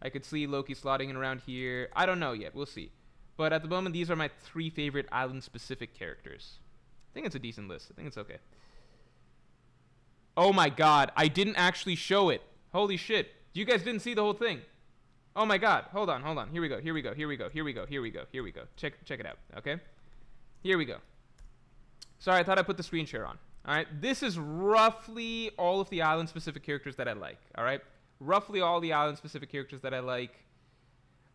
I could see Loki slotting in around here. I don't know yet. We'll see. But at the moment, these are my 3 favorite island-specific characters. I think it's a decent list. I think it's okay. Oh my god, I didn't actually show it. Holy shit. You guys didn't see the whole thing. Oh my god. Hold on. Here we go. Check it out, okay? Here we go. Sorry, I thought I put the screen share on. Alright, this is roughly all of the island-specific characters that I like, alright? Roughly all the island-specific characters that I like.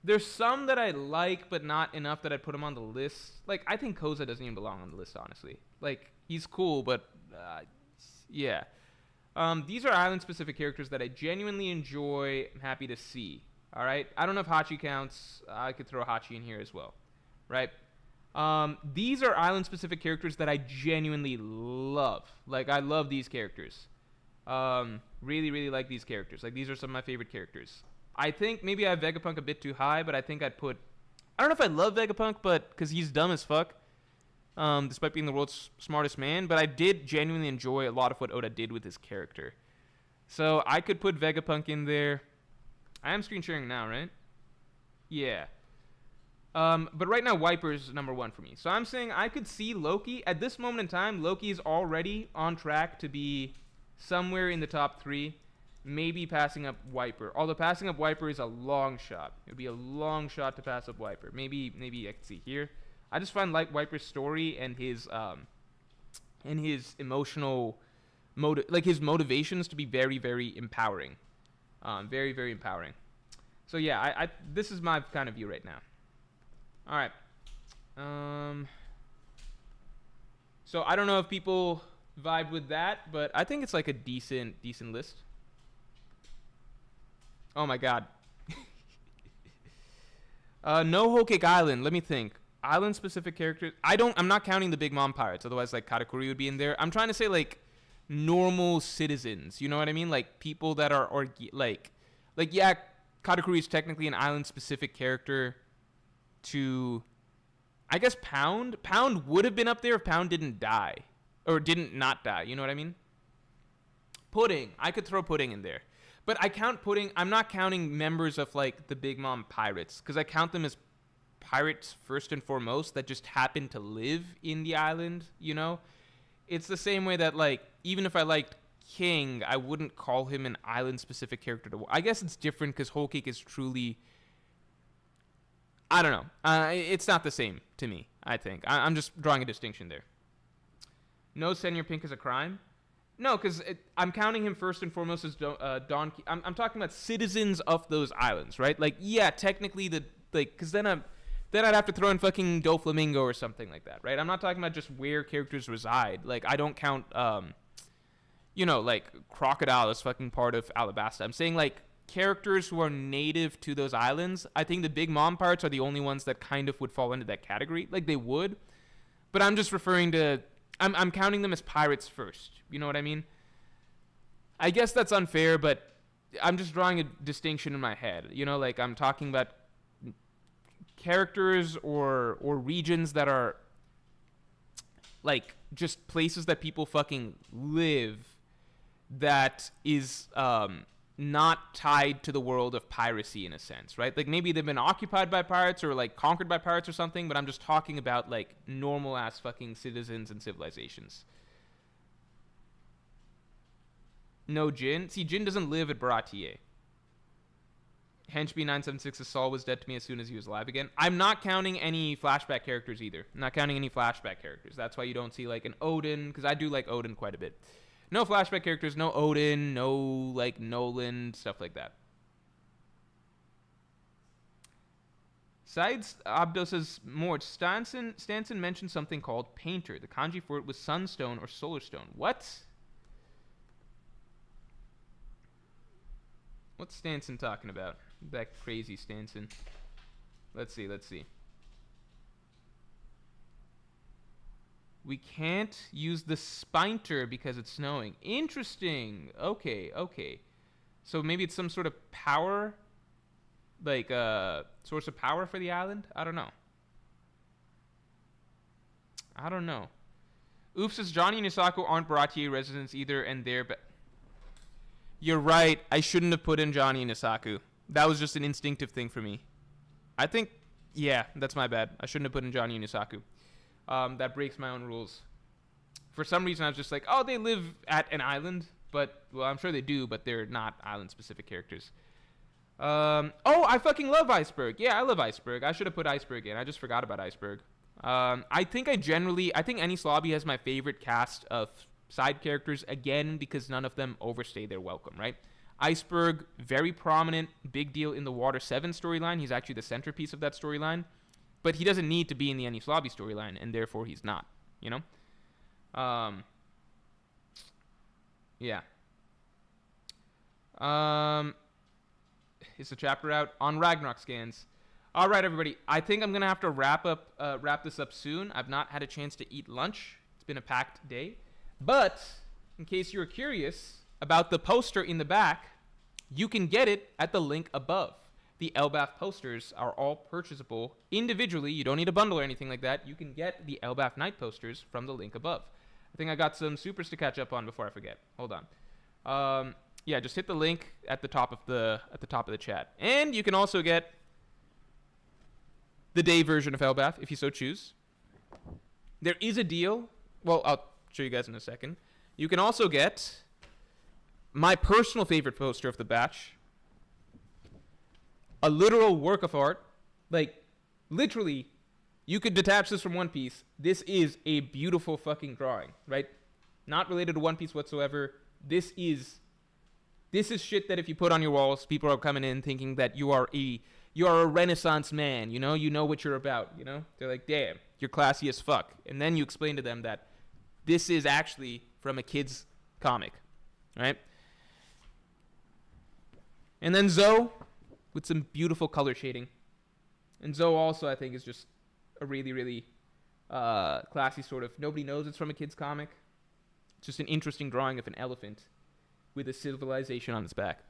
There's some that I like, but not enough that I'd put them on the list. Like, I think Koza doesn't even belong on the list, honestly. Like, he's cool, but, yeah. These are island-specific characters that I genuinely enjoy, I'm happy to see, alright? I don't know if Hachi counts. I could throw Hachi in here as well, right? These are island-specific characters that I genuinely love. Like, I love these characters. Really, really like these characters. Like, these are some of my favorite characters. I think maybe I have Vegapunk a bit too high, but I think I'd put... I don't know if I love Vegapunk, but... Because he's dumb as fuck. Despite being the world's smartest man. But I did genuinely enjoy a lot of what Oda did with his character. So, I could put Vegapunk in there. I am screen sharing now, right? Yeah. But right now, Wiper is number 1 for me. So I'm saying I could see Loki. At this moment in time, Loki is already on track to be somewhere in the top 3. Maybe passing up Wiper. Although passing up Wiper is a long shot. It would be a long shot to pass up Wiper. Maybe I could see here. I just find like Wiper's story and his emotional his motivations to be very, very empowering. Very, very empowering. So yeah, this is my kind of view right now. All right. So I don't know if people vibe with that, but I think it's like a decent list. Oh my god. No Whole Cake Island. Let me think. Island specific characters. I'm not counting the Big Mom pirates. Otherwise, like Katakuri would be in there. I'm trying to say like normal citizens. You know what I mean? Like people that are like yeah, Katakuri is technically an island specific character. To, I guess Pound would have been up there if Pound didn't die, or didn't not die. You know what I mean? Pudding. I could throw Pudding in there. But I count Pudding. I'm not counting members of, like, the Big Mom pirates. Because I count them as pirates first and foremost that just happen to live in the island, you know? It's the same way that, like, even if I liked King, I wouldn't call him an island-specific character. I guess it's different because Whole Cake is truly... I don't know. It's not the same to me, I think. I'm just drawing a distinction there. No Senor Pink is a crime? No, because I'm counting him first and foremost as Don... I'm talking about citizens of those islands, right? Like, yeah, technically, because then I'd have to throw in fucking Doflamingo or something like that, right? I'm not talking about just where characters reside. Like, I don't count, like, Crocodile as fucking part of Alabasta. I'm saying, like, characters who are native to those islands. I think the Big Mom parts are the only ones that kind of would fall into that category. Like, they would. But I'm just referring to... I'm counting them as pirates first. You know what I mean? I guess that's unfair, but I'm just drawing a distinction in my head. You know, like, I'm talking about characters or regions that are, like, just places that people fucking live that is not tied to the world of piracy in a sense, right? Like, maybe they've been occupied by pirates or, like, conquered by pirates or something, but I'm just talking about, like, normal-ass fucking citizens and civilizations. No Jin? See, Jin doesn't live at Baratier. Henchby 976's Saul was dead to me as soon as he was alive again. I'm not counting any flashback characters either. I'm not counting any flashback characters. That's why you don't see, like, an Odin, because I do like Odin quite a bit. No flashback characters, no Odin, no, like, Nolan, stuff like that. Sides Abdo says, Morj, Stanson mentioned something called painter. The kanji for it was sunstone or solar stone. What? What's Stanson talking about? That crazy Stanson. Let's see. We can't use the spinter because it's snowing. Interesting. Okay. So maybe it's some sort of power, like source of power for the island? I don't know. Oops says Johnny and Isaku aren't Baratier residents either, and they're... You're right. I shouldn't have put in Johnny and Isaku. That was just an instinctive thing for me. I think... Yeah, that's my bad. I shouldn't have put in Johnny and Isaku. That breaks my own rules. For some reason, I was just like, oh, they live at an island. But, well, I'm sure they do, but they're not island-specific characters. Oh, I fucking love Iceberg. Yeah, I love Iceberg. I should have put Iceberg in. I just forgot about Iceberg. I think Enies Lobby has my favorite cast of side characters, again, because none of them overstay their welcome, right? Iceberg, very prominent, big deal in the Water 7 storyline. He's actually the centerpiece of that storyline. But he doesn't need to be in the Enies Lobby storyline, and therefore he's not, you know? Yeah. Is the chapter out? On Ragnarok scans. All right, everybody. I think I'm going to have to wrap this up soon. I've not had a chance to eat lunch. It's been a packed day. But in case you're curious about the poster in the back, you can get it at the link above. The Elbaf posters are all purchasable individually. You don't need a bundle or anything like that. You can get the Elbaf Night posters from the link above. I think I got some supers to catch up on before I forget. Hold on. Yeah, just hit the link at the top of the chat. And you can also get the day version of Elbaf if you so choose. There is a deal. Well, I'll show you guys in a second. You can also get my personal favorite poster of the batch. A literal work of art. Like, literally, you could detach this from One Piece. This is a beautiful fucking drawing, right? Not related to One Piece whatsoever. This is shit that if you put on your walls, people are coming in thinking that you are a Renaissance man, you know what you're about, you know? They're like, damn, you're classy as fuck. And then you explain to them that this is actually from a kid's comic, right? And then Zoe with some beautiful color shading. And Zoe also, I think, is just a really, really classy sort of, nobody knows it's from a kid's comic. It's just an interesting drawing of an elephant with a civilization on its back.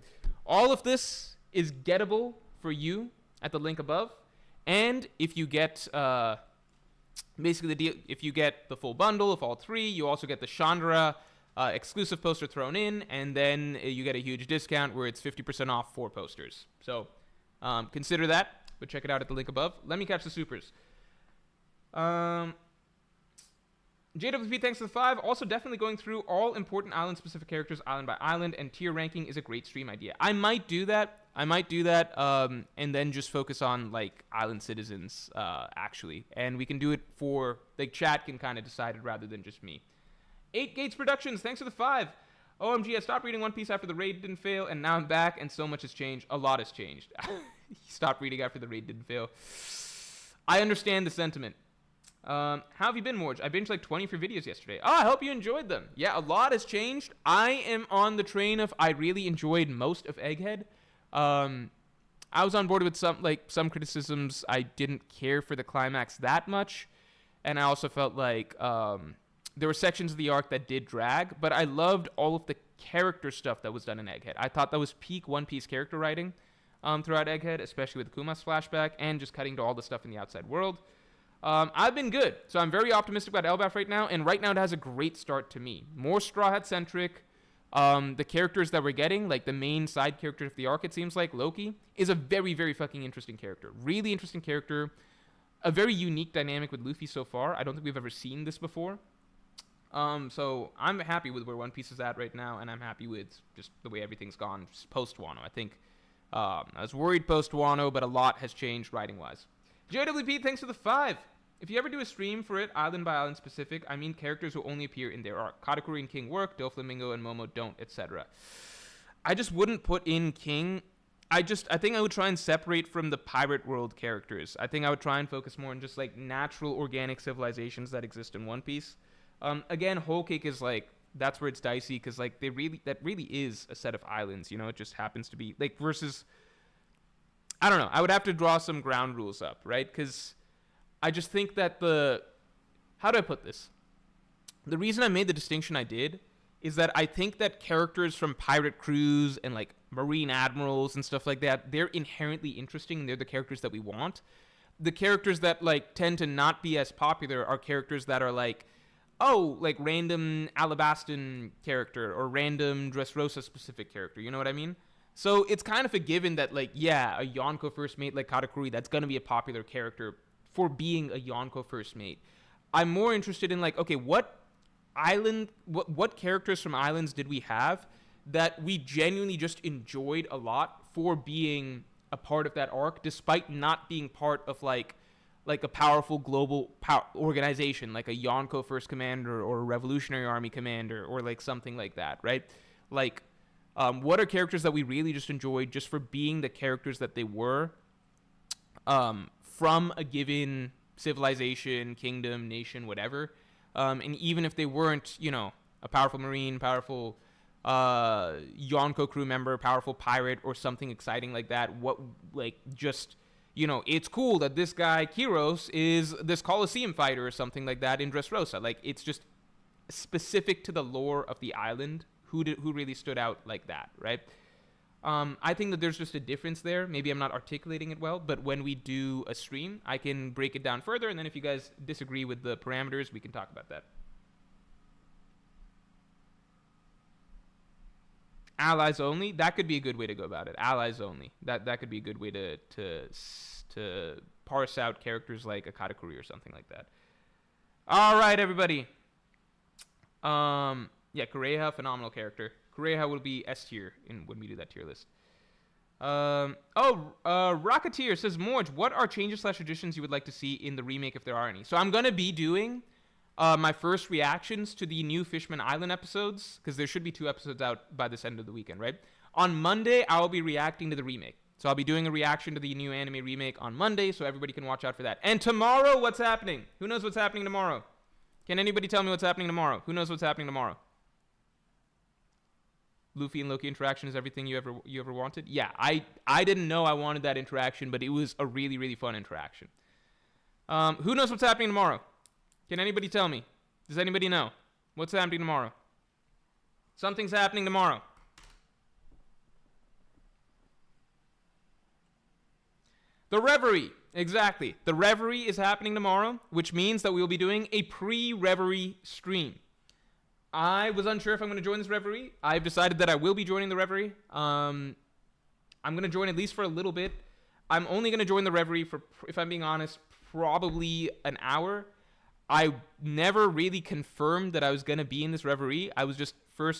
All of this is gettable for you at the link above. And if you get, basically the deal, if you get the full bundle of all three, you also get the Chandra exclusive poster thrown in, and then you get a huge discount where it's 50% off 4 posters. So consider that, but check it out at the link above. Let me catch the supers. JWP, thanks for the 5. Also, definitely going through all important island-specific characters island by island, and tier ranking is a great stream idea. I might do that, and then just focus on, like, island citizens, actually. And we can do it for, like, chat can kind of decide it rather than just me. 8 Gates Productions, thanks for the 5. OMG, I stopped reading One Piece after the raid didn't fail, and now I'm back, and so much has changed. A lot has changed. Stopped reading after the raid didn't fail. I understand the sentiment. How have you been, Morj? I binged like 20 of your videos yesterday. Oh, I hope you enjoyed them. Yeah, a lot has changed. I am on the train of I really enjoyed most of Egghead. I was on board with some criticisms. I didn't care for the climax that much, and I also felt like there were sections of the arc that did drag, but I loved all of the character stuff that was done in Egghead. I thought that was peak One Piece character writing throughout Egghead, especially with Kuma's flashback and just cutting to all the stuff in the outside world. I've been good, so I'm very optimistic about Elbaf right now, and right now it has a great start to me. More Straw Hat-centric. The characters that we're getting, like the main side character of the arc, it seems like, Loki, is a very, very fucking interesting character. Really interesting character. A very unique dynamic with Luffy so far. I don't think we've ever seen this before. So I'm happy with where One Piece is at right now, and I'm happy with just the way everything's gone post-Wano. I think I was worried post-Wano, but a lot has changed writing-wise. JWP, thanks for the 5. If you ever do a stream for it, island by island specific, I mean characters who only appear in their arc. Katakuri and King work, Doflamingo and Momo don't, etc. I just wouldn't put in King I think I would try and separate from the pirate world characters. I think I would try and focus more on just like natural organic civilizations that exist in One Piece. Again, Whole Cake is like, that's where it's dicey because like that really is a set of islands. You know, it just happens to be like versus. I don't know. I would have to draw some ground rules up, right? Because I just think that how do I put this? The reason I made the distinction I did is that I think that characters from pirate crews and like marine admirals and stuff like that, they're inherently interesting. They're the characters that we want. The characters that like tend to not be as popular are characters that are like, oh, like random Alabastan character or random Dressrosa specific character. You know what I mean? So it's kind of a given that, like, yeah, a Yonko first mate like Katakuri, that's going to be a popular character for being a Yonko first mate. I'm more interested in, like, okay, what characters from islands did we have that we genuinely just enjoyed a lot for being a part of that arc, despite not being part of, like a powerful global organization, like a Yonko first commander or a Revolutionary Army commander or, like, something like that, right? Like... what are characters that we really just enjoyed just for being the characters that they were from a given civilization, kingdom, nation, whatever. And even if they weren't, you know, a powerful marine, powerful Yonko crew member, powerful pirate, or something exciting like that, just, you know, it's cool that this guy, Kiros, is this Colosseum fighter or something like that in Dressrosa. Like, it's just specific to the lore of the island. Who really stood out like that, right? I think that there's just a difference there. Maybe I'm not articulating it well, but when we do a stream, I can break it down further, and then if you guys disagree with the parameters, we can talk about that. Allies only, that could be a good way to go about it. Allies only. That could be a good way to parse out characters like a Katakuri or something like that. All right, everybody. Yeah, Kureha, phenomenal character. Kureha will be S tier when we do that tier list. Rocketeer says, Morj, what are changes/additions you would like to see in the remake if there are any? So I'm going to be doing my first reactions to the new Fishman Island episodes, because there should be 2 episodes out by this end of the weekend, right? On Monday, I will be reacting to the remake. So I'll be doing a reaction to the new anime remake on Monday, so everybody can watch out for that. And tomorrow, what's happening? Who knows what's happening tomorrow? Can anybody tell me what's happening tomorrow? Who knows what's happening tomorrow? Luffy and Loki interaction is everything you ever wanted? Yeah, I didn't know I wanted that interaction, but it was a really, really fun interaction. Who knows what's happening tomorrow? Can anybody tell me? Does anybody know? What's happening tomorrow? Something's happening tomorrow. The Reverie. Exactly. The Reverie is happening tomorrow, which means that we will be doing a pre-Reverie stream. I was unsure if I'm going to join this Reverie. I've decided that I will be joining the Reverie. I'm going to join at least for a little bit. I'm only going to join the Reverie for, if I'm being honest, probably an hour. I never really confirmed that I was going to be in this Reverie. It was just a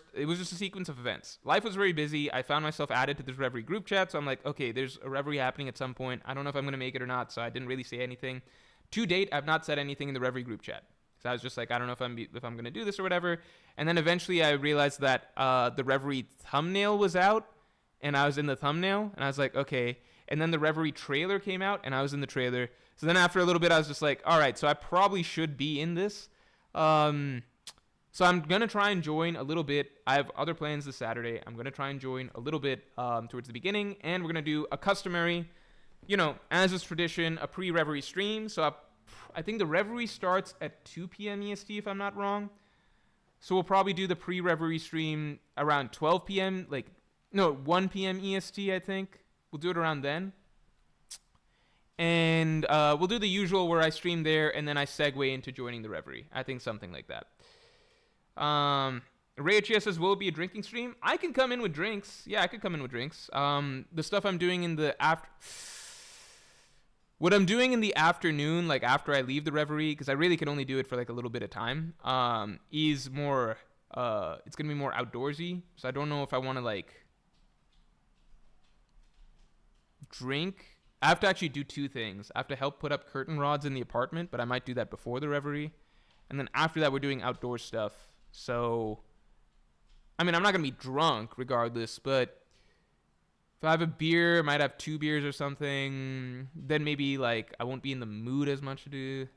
sequence of events. Life was very busy. I found myself added to this Reverie group chat, so I'm like, okay, there's a Reverie happening at some point. I don't know if I'm going to make it or not, so I didn't really say anything. To date, I've not said anything in the Reverie group chat. So I was just like, I don't know if I'm going to do this or whatever. And then eventually I realized that the Reverie thumbnail was out, and I was in the thumbnail, and I was like, okay. And then the Reverie trailer came out, and I was in the trailer. So then after a little bit, I was just like, all right, so I probably should be in this. So I'm going to try and join a little bit. I have other plans this Saturday. I'm going to try and join a little bit towards the beginning, and we're going to do a customary, you know, as is tradition, a pre-Reverie stream. So I think the Reverie starts at 2 p.m. EST, if I'm not wrong. So we'll probably do the pre-Reverie stream around 12 p.m., 1 p.m. EST, I think. We'll do it around then. And we'll do the usual where I stream there, and then I segue into joining the Reverie. I think something like that. Rayachia says, will it be a drinking stream? I can come in with drinks. Yeah, I could come in with drinks. The stuff I'm doing in the What I'm doing in the afternoon, like after I leave the Reverie, because I really can only do it for like a little bit of time, is more, it's going to be more outdoorsy. So I don't know if I want to like drink. I have to actually do 2 things. I have to help put up curtain rods in the apartment, but I might do that before the Reverie. And then after that, we're doing outdoor stuff. So, I mean, I'm not going to be drunk regardless, but If I have a beer, I might have 2 beers or something. Then maybe like I won't be in the mood as much to do.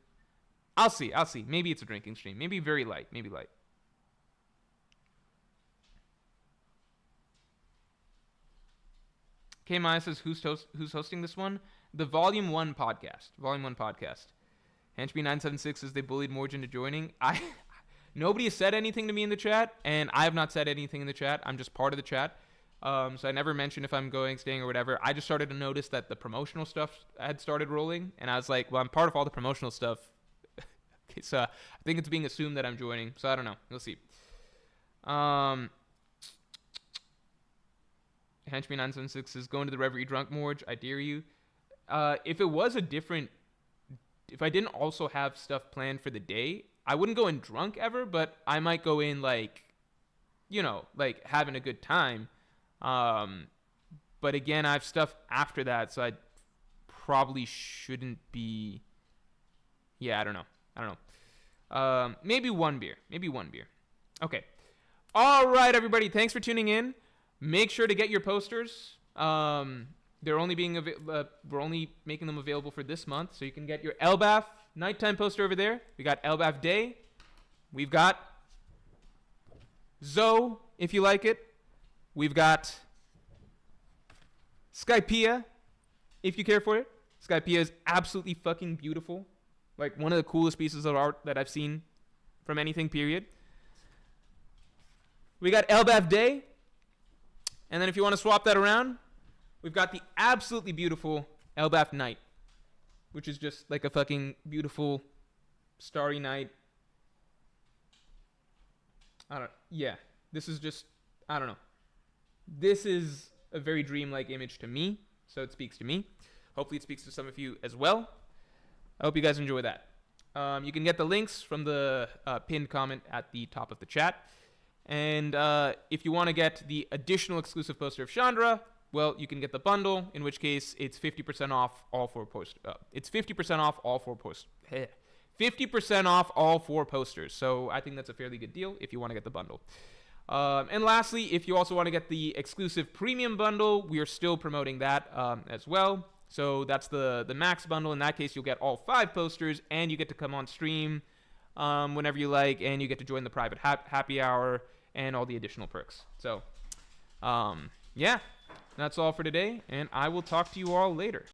I'll see. Maybe it's a drinking stream. Maybe very light. Maybe light. K Maya says, who's hosting this one? The Volume 1 podcast. Volume 1 podcast. Henchby976 says they bullied Morj into joining. Nobody has said anything to me in the chat, and I have not said anything in the chat. I'm just part of the chat. So I never mentioned if I'm going, staying, or whatever. I just started to notice that the promotional stuff had started rolling, and I was like, well, I'm part of all the promotional stuff. Okay, so I think it's being assumed that I'm joining, so I don't know. We'll see. Henchman976 is going to the Reverie drunk, Morj. I dare you. If it was a different... If I didn't also have stuff planned for the day, I wouldn't go in drunk ever, but I might go in like, you know, like having a good time. But again, I have stuff after that, so I probably shouldn't be... Yeah, I don't know. Maybe one beer. Okay. All right, everybody. Thanks for tuning in. Make sure to get your posters. They're only we're only making them available for this month, so you can get your Elbaf nighttime poster over there. We got Elbaf Day. We've got Zoe, if you like it. We've got Skypea, if you care for it. Skypea is absolutely fucking beautiful. Like one of the coolest pieces of art that I've seen from anything, period. We got Elbaf Day. And then if you want to swap that around, we've got the absolutely beautiful Elbaf Night, which is just like a fucking beautiful starry night. This is just, I don't know. This is a very dreamlike image to me, so it speaks to me. Hopefully it speaks to some of you as well. I hope you guys enjoy that. You can get the links from the pinned comment at the top of the chat. And if you want to get the additional exclusive poster of Chandra, well, you can get the bundle, in which case it's 50% off all 4 posters. It's 50% off all 4 posters. 50% off all 4 posters. So I think that's a fairly good deal if you want to get the bundle. And lastly, if you also want to get the exclusive premium bundle, we are still promoting that as well. So that's the max bundle. In that case, you'll get all 5 posters, and you get to come on stream whenever you like, and you get to join the private happy hour and all the additional perks. So, yeah, that's all for today, and I will talk to you all later.